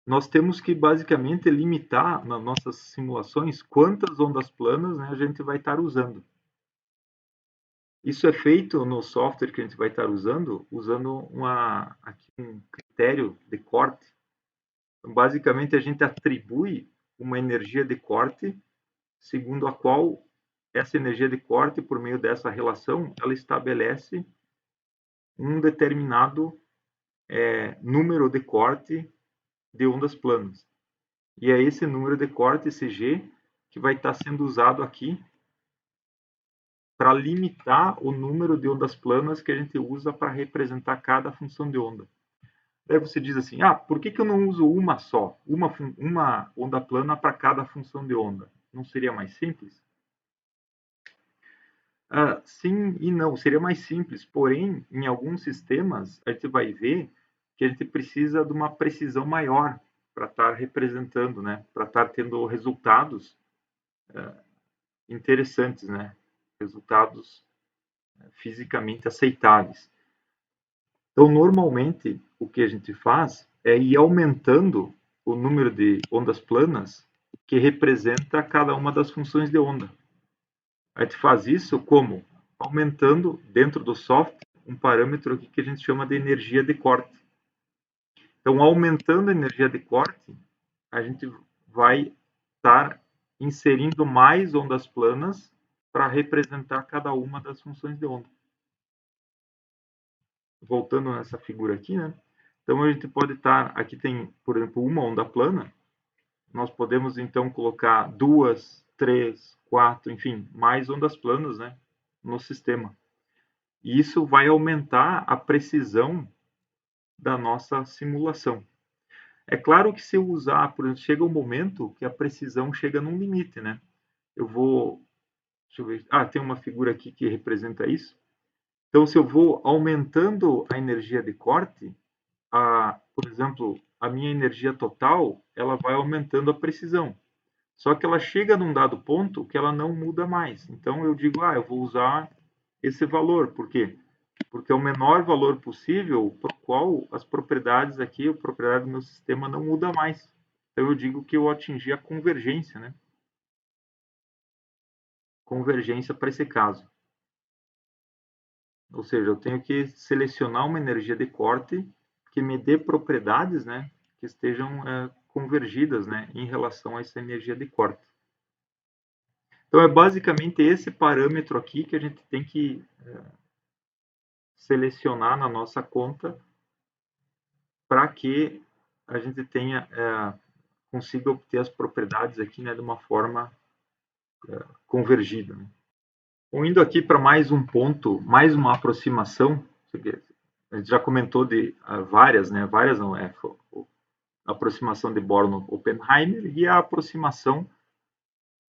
Nós temos que basicamente limitar nas nossas simulações quantas ondas planas, né, a gente vai estar usando. Isso é feito no software que a gente vai estar usando aqui um critério de corte. Então, basicamente, a gente atribui uma energia de corte, segundo a qual essa energia de corte, por meio dessa relação, ela estabelece um determinado número de corte de ondas planas. E é esse número de corte, esse G, que vai estar sendo usado aqui para limitar o número de ondas planas que a gente usa para representar cada função de onda. Daí você diz assim, por que eu não uso uma só, uma onda plana para cada função de onda? Não seria mais simples? Sim e não, seria mais simples, porém, em alguns sistemas, a gente vai ver que a gente precisa de uma precisão maior para estar representando, né? Para estar tendo resultados interessantes, né? Resultados fisicamente aceitáveis. Então, normalmente, o que a gente faz é ir aumentando o número de ondas planas que representa cada uma das funções de onda. A gente faz isso como? Aumentando dentro do software um parâmetro aqui que a gente chama de energia de corte. Então, aumentando a energia de corte, a gente vai estar inserindo mais ondas planas para representar cada uma das funções de onda. Voltando nessa figura aqui, né? Então, a gente pode estar... Aqui tem, por exemplo, uma onda plana. Nós podemos, então, colocar 2, 3, 4, enfim, mais ondas planas, né, no sistema. E isso vai aumentar a precisão da nossa simulação. É claro que se eu usar, por exemplo, chega um momento que a precisão chega num limite, né? Eu vou... Deixa eu ver. Tem uma figura aqui que representa isso. Então, se eu vou aumentando a energia de corte, por exemplo, a minha energia total, ela vai aumentando a precisão. Só que ela chega num dado ponto que ela não muda mais. Então, eu digo, eu vou usar esse valor. Por quê? Porque é o menor valor possível para o qual as propriedades aqui, a propriedade do meu sistema não muda mais. Então, eu digo que eu atingi a convergência, né? Convergência para esse caso. Ou seja, eu tenho que selecionar uma energia de corte que me dê propriedades, né, que estejam convergidas, né, em relação a essa energia de corte. Então, é basicamente esse parâmetro aqui que a gente tem que selecionar na nossa conta para que a gente tenha, consiga obter as propriedades aqui, né, de uma forma convergida. Né? Bom, indo aqui para mais um ponto, mais uma aproximação, a gente já comentou de várias, né, várias não, a aproximação de Born-Oppenheimer e a aproximação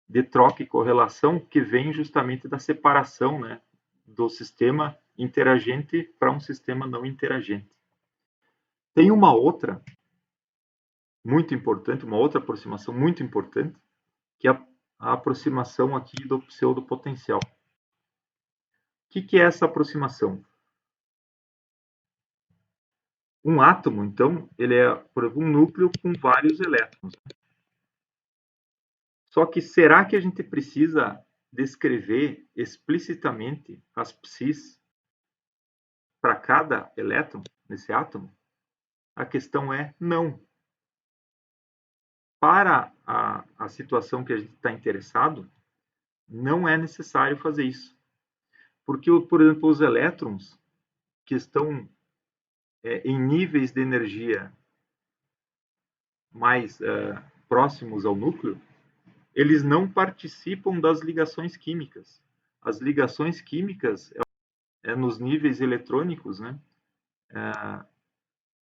de troca e correlação que vem justamente da separação, né, do sistema interagente para um sistema não interagente. Tem uma outra muito importante, uma outra aproximação muito importante, que é a aproximação aqui do pseudopotencial. O que é essa aproximação? Um átomo, então, ele é, por exemplo, um núcleo com vários elétrons. Só que será que a gente precisa descrever explicitamente as psis para cada elétron nesse átomo? A questão é não. Para a situação que a gente está interessado, não é necessário fazer isso. Porque, por exemplo, os elétrons que estão em níveis de energia mais próximos ao núcleo, eles não participam das ligações químicas. As ligações químicas nos níveis eletrônicos, né,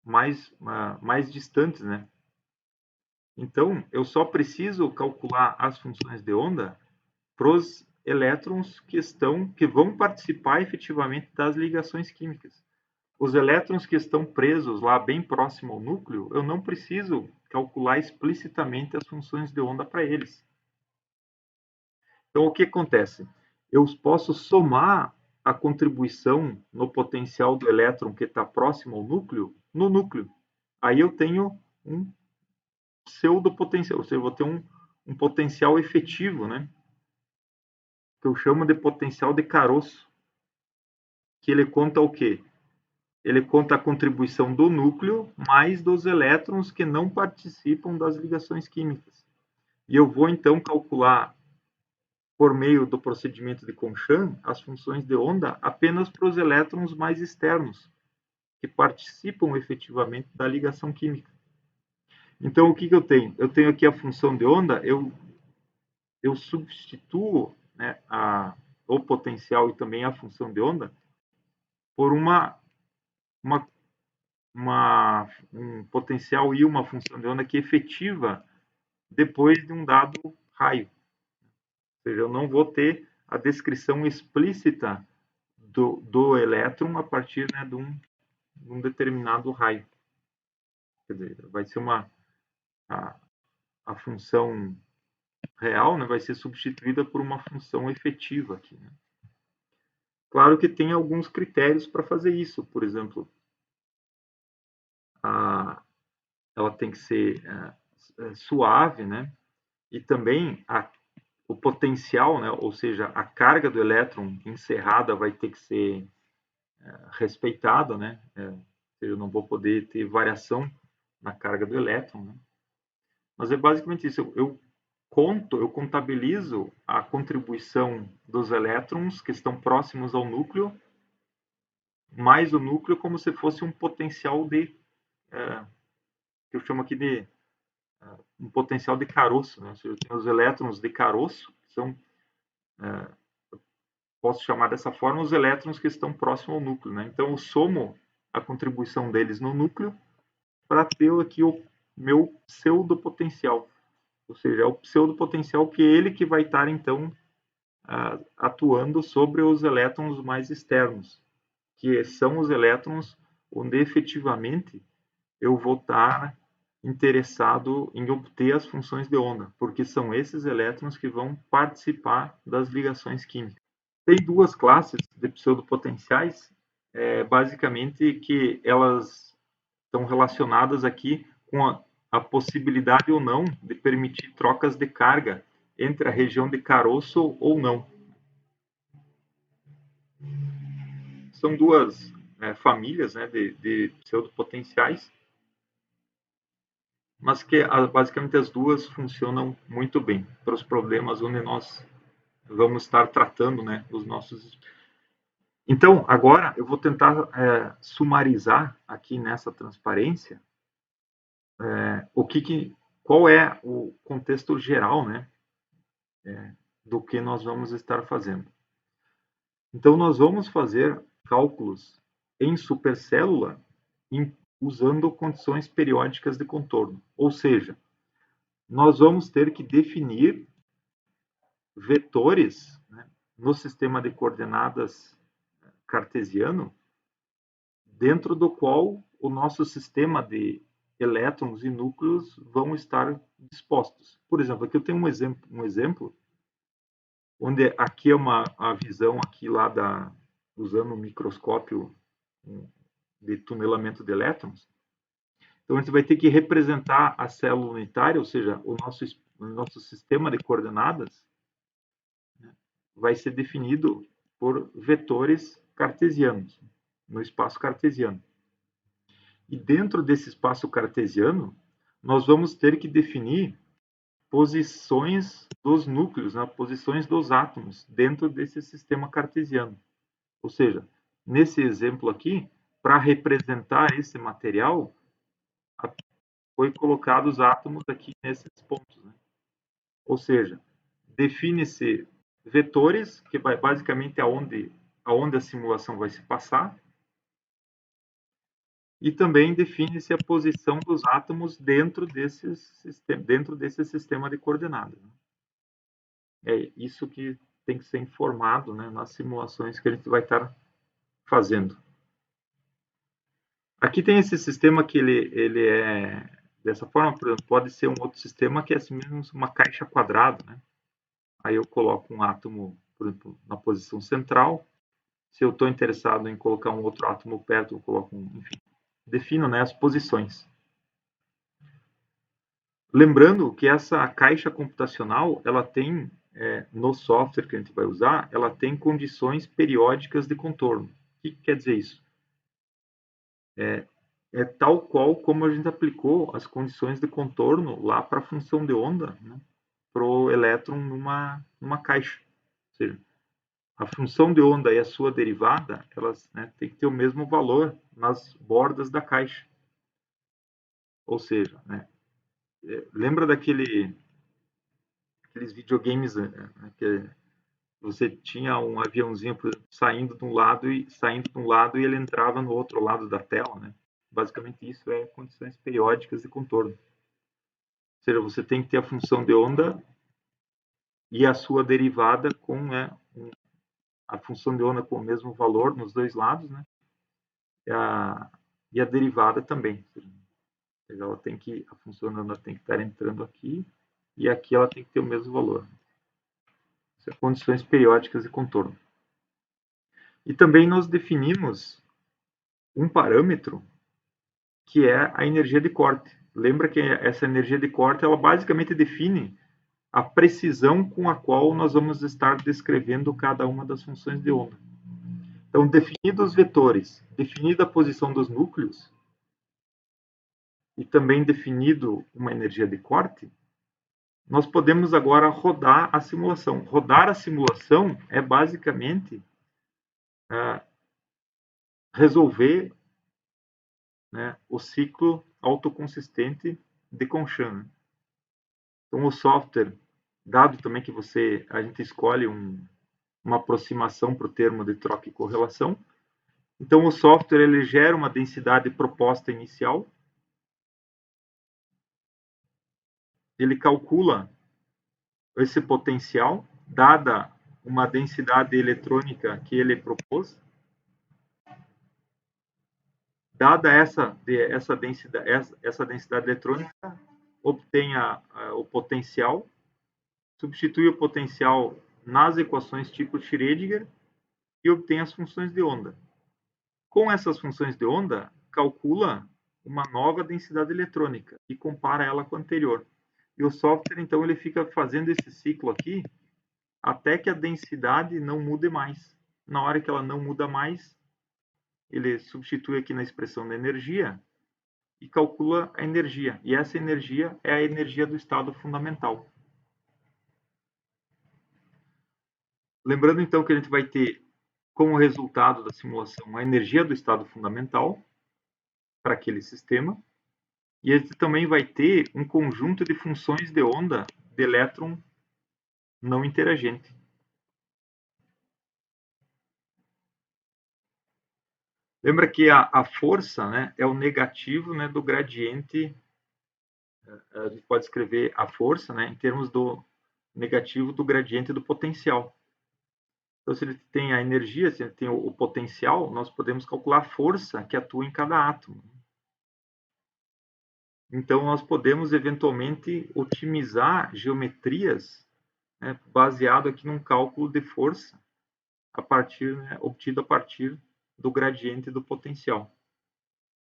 mais distantes, né? Então, eu só preciso calcular as funções de onda para os elétrons que vão participar efetivamente das ligações químicas. Os elétrons que estão presos lá bem próximo ao núcleo, eu não preciso calcular explicitamente as funções de onda para eles. Então, o que acontece? Eu posso somar a contribuição no potencial do elétron que está próximo ao núcleo, no núcleo. Aí eu tenho um pseudopotencial, ou seja, eu vou ter um potencial efetivo, né? Que eu chamo de potencial de caroço. Que ele conta o quê? Ele conta a contribuição do núcleo mais dos elétrons que não participam das ligações químicas. E eu vou, então, calcular, por meio do procedimento de Conchan, as funções de onda apenas para os elétrons mais externos, que participam efetivamente da ligação química. Então, o que eu tenho? Eu tenho aqui a função de onda, eu substituo, né, o potencial e também a função de onda por um potencial e uma função de onda que é efetiva depois de um dado raio. Ou seja, eu não vou ter a descrição explícita do elétron a partir, né, de um determinado raio. Quer dizer, vai ser a função real, né, vai ser substituída por uma função efetiva aqui, né? Claro que tem alguns critérios para fazer isso. Por exemplo, ela tem que ser suave, né? E também o potencial, né? Ou seja, a carga do elétron encerrada vai ter que ser respeitada, né? Eu não vou poder ter variação na carga do elétron, né? Mas é basicamente isso. Eu contabilizo a contribuição dos elétrons que estão próximos ao núcleo, mais o núcleo, como se fosse um potencial que eu chamo aqui de um potencial de caroço, né? Ou seja, eu tenho os elétrons de caroço, que são, posso chamar dessa forma, os elétrons que estão próximos ao núcleo, né? Então, eu somo a contribuição deles no núcleo para ter aqui o meu pseudopotencial. Ou seja, é o pseudopotencial que ele que vai estar, então, atuando sobre os elétrons mais externos, que são os elétrons onde efetivamente eu vou estar interessado em obter as funções de onda, porque são esses elétrons que vão participar das ligações químicas. Tem duas classes de pseudopotenciais, basicamente que elas estão relacionadas aqui com a possibilidade ou não de permitir trocas de carga entre a região de caroço ou não. São duas famílias, né, de pseudopotenciais, mas que basicamente as duas funcionam muito bem para os problemas onde nós vamos estar tratando, né, os nossos. Então, agora eu vou tentar sumarizar aqui nessa transparência qual é o contexto geral, né, do que nós vamos estar fazendo. Então, nós vamos fazer cálculos em supercélula usando condições periódicas de contorno. Ou seja, nós vamos ter que definir vetores, né, no sistema de coordenadas cartesiano, dentro do qual o nosso sistema de elétrons e núcleos vão estar dispostos. Por exemplo, aqui eu tenho um exemplo onde aqui é a visão aqui lá usando um microscópio de tunelamento de elétrons. Então, a gente vai ter que representar a célula unitária, ou seja, o nosso sistema de coordenadas, né, vai ser definido por vetores cartesianos, no espaço cartesiano. E dentro desse espaço cartesiano, nós vamos ter que definir posições dos núcleos, né, posições dos átomos dentro desse sistema cartesiano. Ou seja, nesse exemplo aqui, para representar esse material, foi colocado os átomos aqui nesses pontos, né? Ou seja, define-se vetores, que vai basicamente aonde a simulação vai se passar, e também define-se a posição dos átomos dentro desse sistema de coordenadas. É isso que tem que ser informado, né, nas simulações que a gente vai estar fazendo. Aqui tem esse sistema que ele é dessa forma, por exemplo, pode ser um outro sistema que é assim mesmo uma caixa quadrada, né? Aí eu coloco um átomo, por exemplo, na posição central. Se eu estou interessado em colocar um outro átomo perto, eu coloco enfim, defino, né, as posições. Lembrando que essa caixa computacional, ela tem, no software que a gente vai usar, ela tem condições periódicas de contorno. O que quer dizer isso? É tal qual como a gente aplicou as condições de contorno lá para a função de onda, né, pro elétron numa caixa. Ou seja, a função de onda e a sua derivada, elas, né, têm que ter o mesmo valor nas bordas da caixa. Ou seja, né, lembra aqueles videogames, né, que você tinha um aviãozinho saindo de um lado e ele entrava no outro lado da tela, né? Basicamente isso é condições periódicas de contorno. Ou seja, você tem que ter a função de onda e a sua derivada com, né, a função de onda com o mesmo valor nos dois lados, né? E a derivada também. Ela tem que, a função de onda tem que estar entrando aqui e aqui ela tem que ter o mesmo valor. Isso é condições periódicas de contorno. E também nós definimos um parâmetro que é a energia de corte. Lembra que essa energia de corte, ela basicamente define a precisão com a qual nós vamos estar descrevendo cada uma das funções de onda. Então, definidos os vetores, definida a posição dos núcleos e também definido uma energia de corte, nós podemos agora rodar a simulação. Rodar a simulação é basicamente resolver, né, o ciclo autoconsistente de Conchan. Então, o software, dado também que a gente escolhe uma aproximação para o termo de troca e correlação, então o software ele gera uma densidade proposta inicial, ele calcula esse potencial, dada uma densidade eletrônica que ele propôs, dada essa densidade eletrônica, obtém o potencial, substitui o potencial nas equações tipo Schrödinger e obtém as funções de onda. Com essas funções de onda, calcula uma nova densidade eletrônica e compara ela com a anterior. E o software, então, ele fica fazendo esse ciclo aqui até que a densidade não mude mais. Na hora que ela não muda mais, ele substitui aqui na expressão da energia e calcula a energia. E essa energia é a energia do estado fundamental. Lembrando, então, que a gente vai ter como resultado da simulação a energia do estado fundamental para aquele sistema, e a gente também vai ter um conjunto de funções de onda de elétron não interagente. Lembra que a força, né, é o negativo, né, do gradiente. A gente pode escrever a força, né, em termos do negativo do gradiente do potencial. Então, se ele tem a energia, se ele tem o potencial, nós podemos calcular a força que atua em cada átomo. Então, nós podemos eventualmente otimizar geometrias, né, baseado aqui num cálculo de força obtido a partir do gradiente do potencial.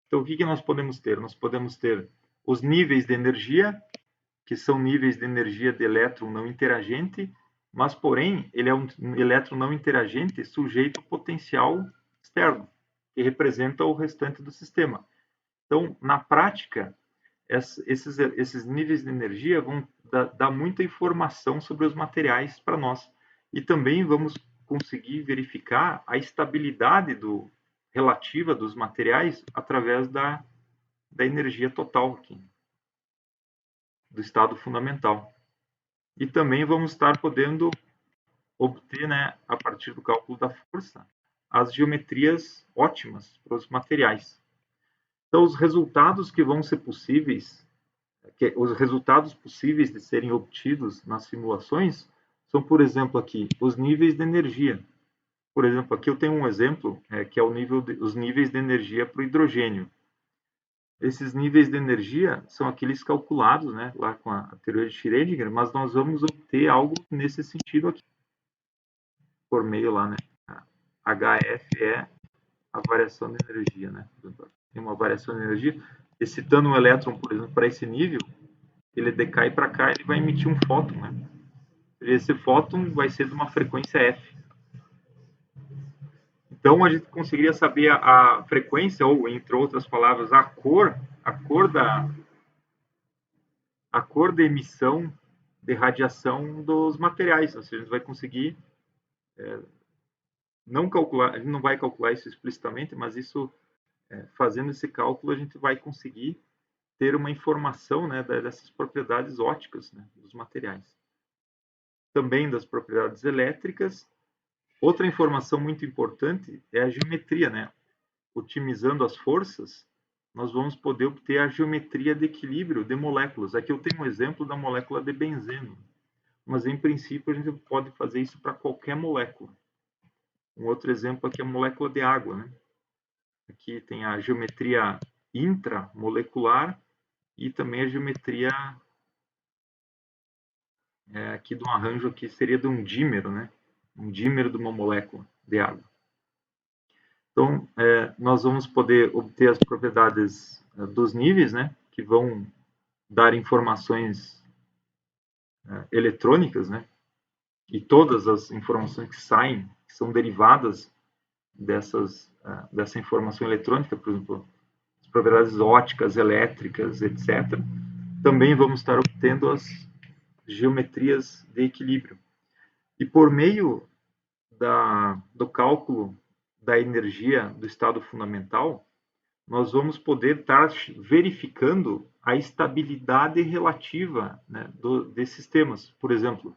Então, o que nós podemos ter? Nós podemos ter os níveis de energia, que são níveis de energia de elétron não interagente, mas, porém, ele é um elétron não interagente sujeito ao potencial externo, que representa o restante do sistema. Então, na prática, esses níveis de energia vão dar muita informação sobre os materiais para nós. E também vamos conseguir verificar a estabilidade relativa dos materiais através da energia total aqui, do estado fundamental. E também vamos estar podendo obter, né, a partir do cálculo da força, as geometrias ótimas para os materiais. Então, os resultados que vão ser possíveis, os resultados possíveis de serem obtidos nas simulações são, por exemplo, aqui, os níveis de energia. Por exemplo, aqui eu tenho um exemplo, que é os níveis de energia para o hidrogênio. Esses níveis de energia são aqueles calculados, né, lá com a teoria de Schrödinger, mas nós vamos obter algo nesse sentido aqui, por meio lá, né, HF é a variação de energia, né, tem uma variação de energia, excitando um elétron, por exemplo, para esse nível, ele decai para cá, ele vai emitir um fóton, né, esse fóton vai ser de uma frequência F. Então, a gente conseguiria saber a frequência, ou, entre outras palavras, a cor da emissão de radiação dos materiais. Ou seja, a gente vai conseguir não calcular, a gente não vai calcular isso explicitamente, mas isso, fazendo esse cálculo, a gente vai conseguir ter uma informação, né, dessas propriedades ópticas, né, dos materiais. Também das propriedades elétricas. Outra informação muito importante é a geometria, né? Otimizando as forças, nós vamos poder obter a geometria de equilíbrio de moléculas. Aqui eu tenho um exemplo da molécula de benzeno, mas em princípio a gente pode fazer isso para qualquer molécula. Um outro exemplo aqui é a molécula de água, né? Aqui tem a geometria intramolecular e também a geometria aqui de um arranjo aqui seria de um dímero, né? Um dímero de uma molécula de água. Então, nós vamos poder obter as propriedades dos níveis, né? Que vão dar informações eletrônicas, né? E todas as informações que saem, que são derivadas dessa informação eletrônica, por exemplo, as propriedades ópticas, elétricas, etc. Também vamos estar obtendo as geometrias de equilíbrio. E por meio do cálculo da energia do estado fundamental, nós vamos poder estar verificando a estabilidade relativa, né, desses sistemas. Por exemplo,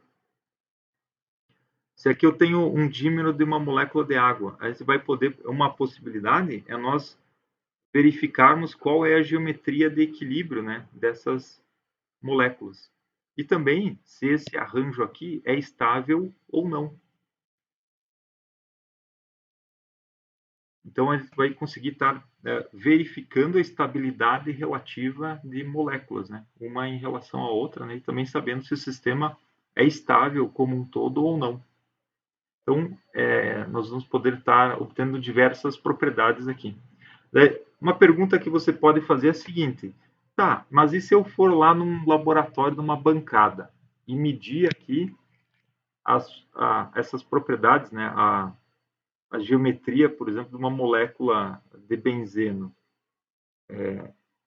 se aqui eu tenho um dímero de uma molécula de água, aí você vai poder, uma possibilidade é nós verificarmos qual é a geometria de equilíbrio, né, dessas moléculas. E também se esse arranjo aqui é estável ou não. Então, a gente vai conseguir estar verificando a estabilidade relativa de moléculas, né? Uma em relação à outra, né? E também sabendo se o sistema é estável como um todo ou não. Então, nós vamos poder estar obtendo diversas propriedades aqui. Uma pergunta que você pode fazer é a seguinte: tá, mas e se eu for lá num laboratório, numa bancada, e medir aqui essas propriedades, né? A geometria, por exemplo, de uma molécula de benzeno.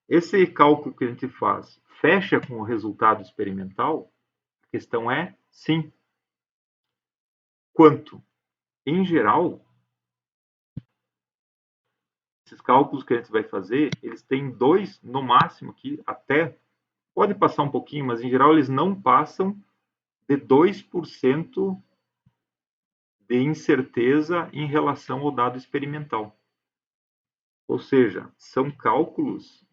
Esse cálculo que a gente faz fecha com o resultado experimental? A questão é sim. Quanto? Em geral, esses cálculos que a gente vai fazer, eles têm dois, no máximo, aqui, até, pode passar um pouquinho, mas em geral eles não passam de 2% de incerteza em relação ao dado experimental. Ou seja, são cálculos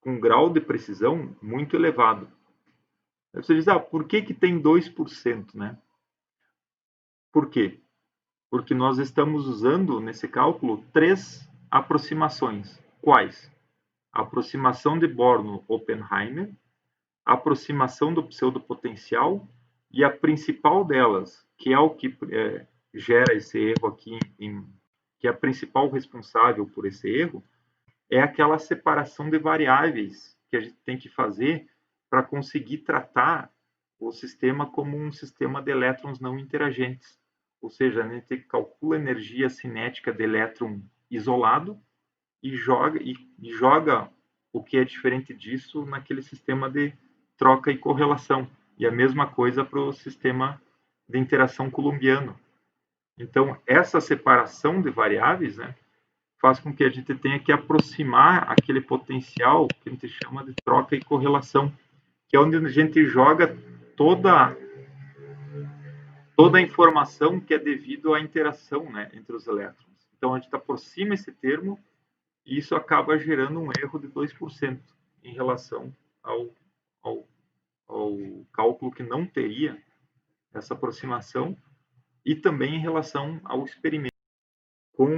com grau de precisão muito elevado. Aí você diz, por que tem 2%, né? Por quê? Porque nós estamos usando, nesse cálculo, 3 aproximações. Quais? A aproximação de Born-Oppenheimer, a aproximação do pseudopotencial e a principal delas, que é o que gera esse erro aqui, que é a principal responsável por esse erro, é aquela separação de variáveis que a gente tem que fazer para conseguir tratar o sistema como um sistema de elétrons não interagentes. Ou seja, a gente calcula a energia cinética de elétron isolado e joga o que é diferente disso naquele sistema de troca e correlação. E a mesma coisa para o sistema de interação coulombiano. Então, essa separação de variáveis, né, faz com que a gente tenha que aproximar aquele potencial que a gente chama de troca e correlação, que é onde a gente joga toda a informação que é devido à interação, né, entre os elétrons. Então, a gente aproxima esse termo e isso acaba gerando um erro de 2% em relação ao, ao cálculo que não teria essa aproximação e também em relação ao experimento, como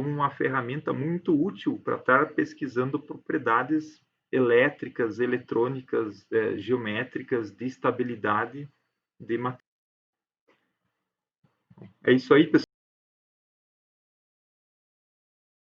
uma ferramenta muito útil para estar pesquisando propriedades elétricas, eletrônicas, geométricas de estabilidade de materiais. É isso aí, pessoal.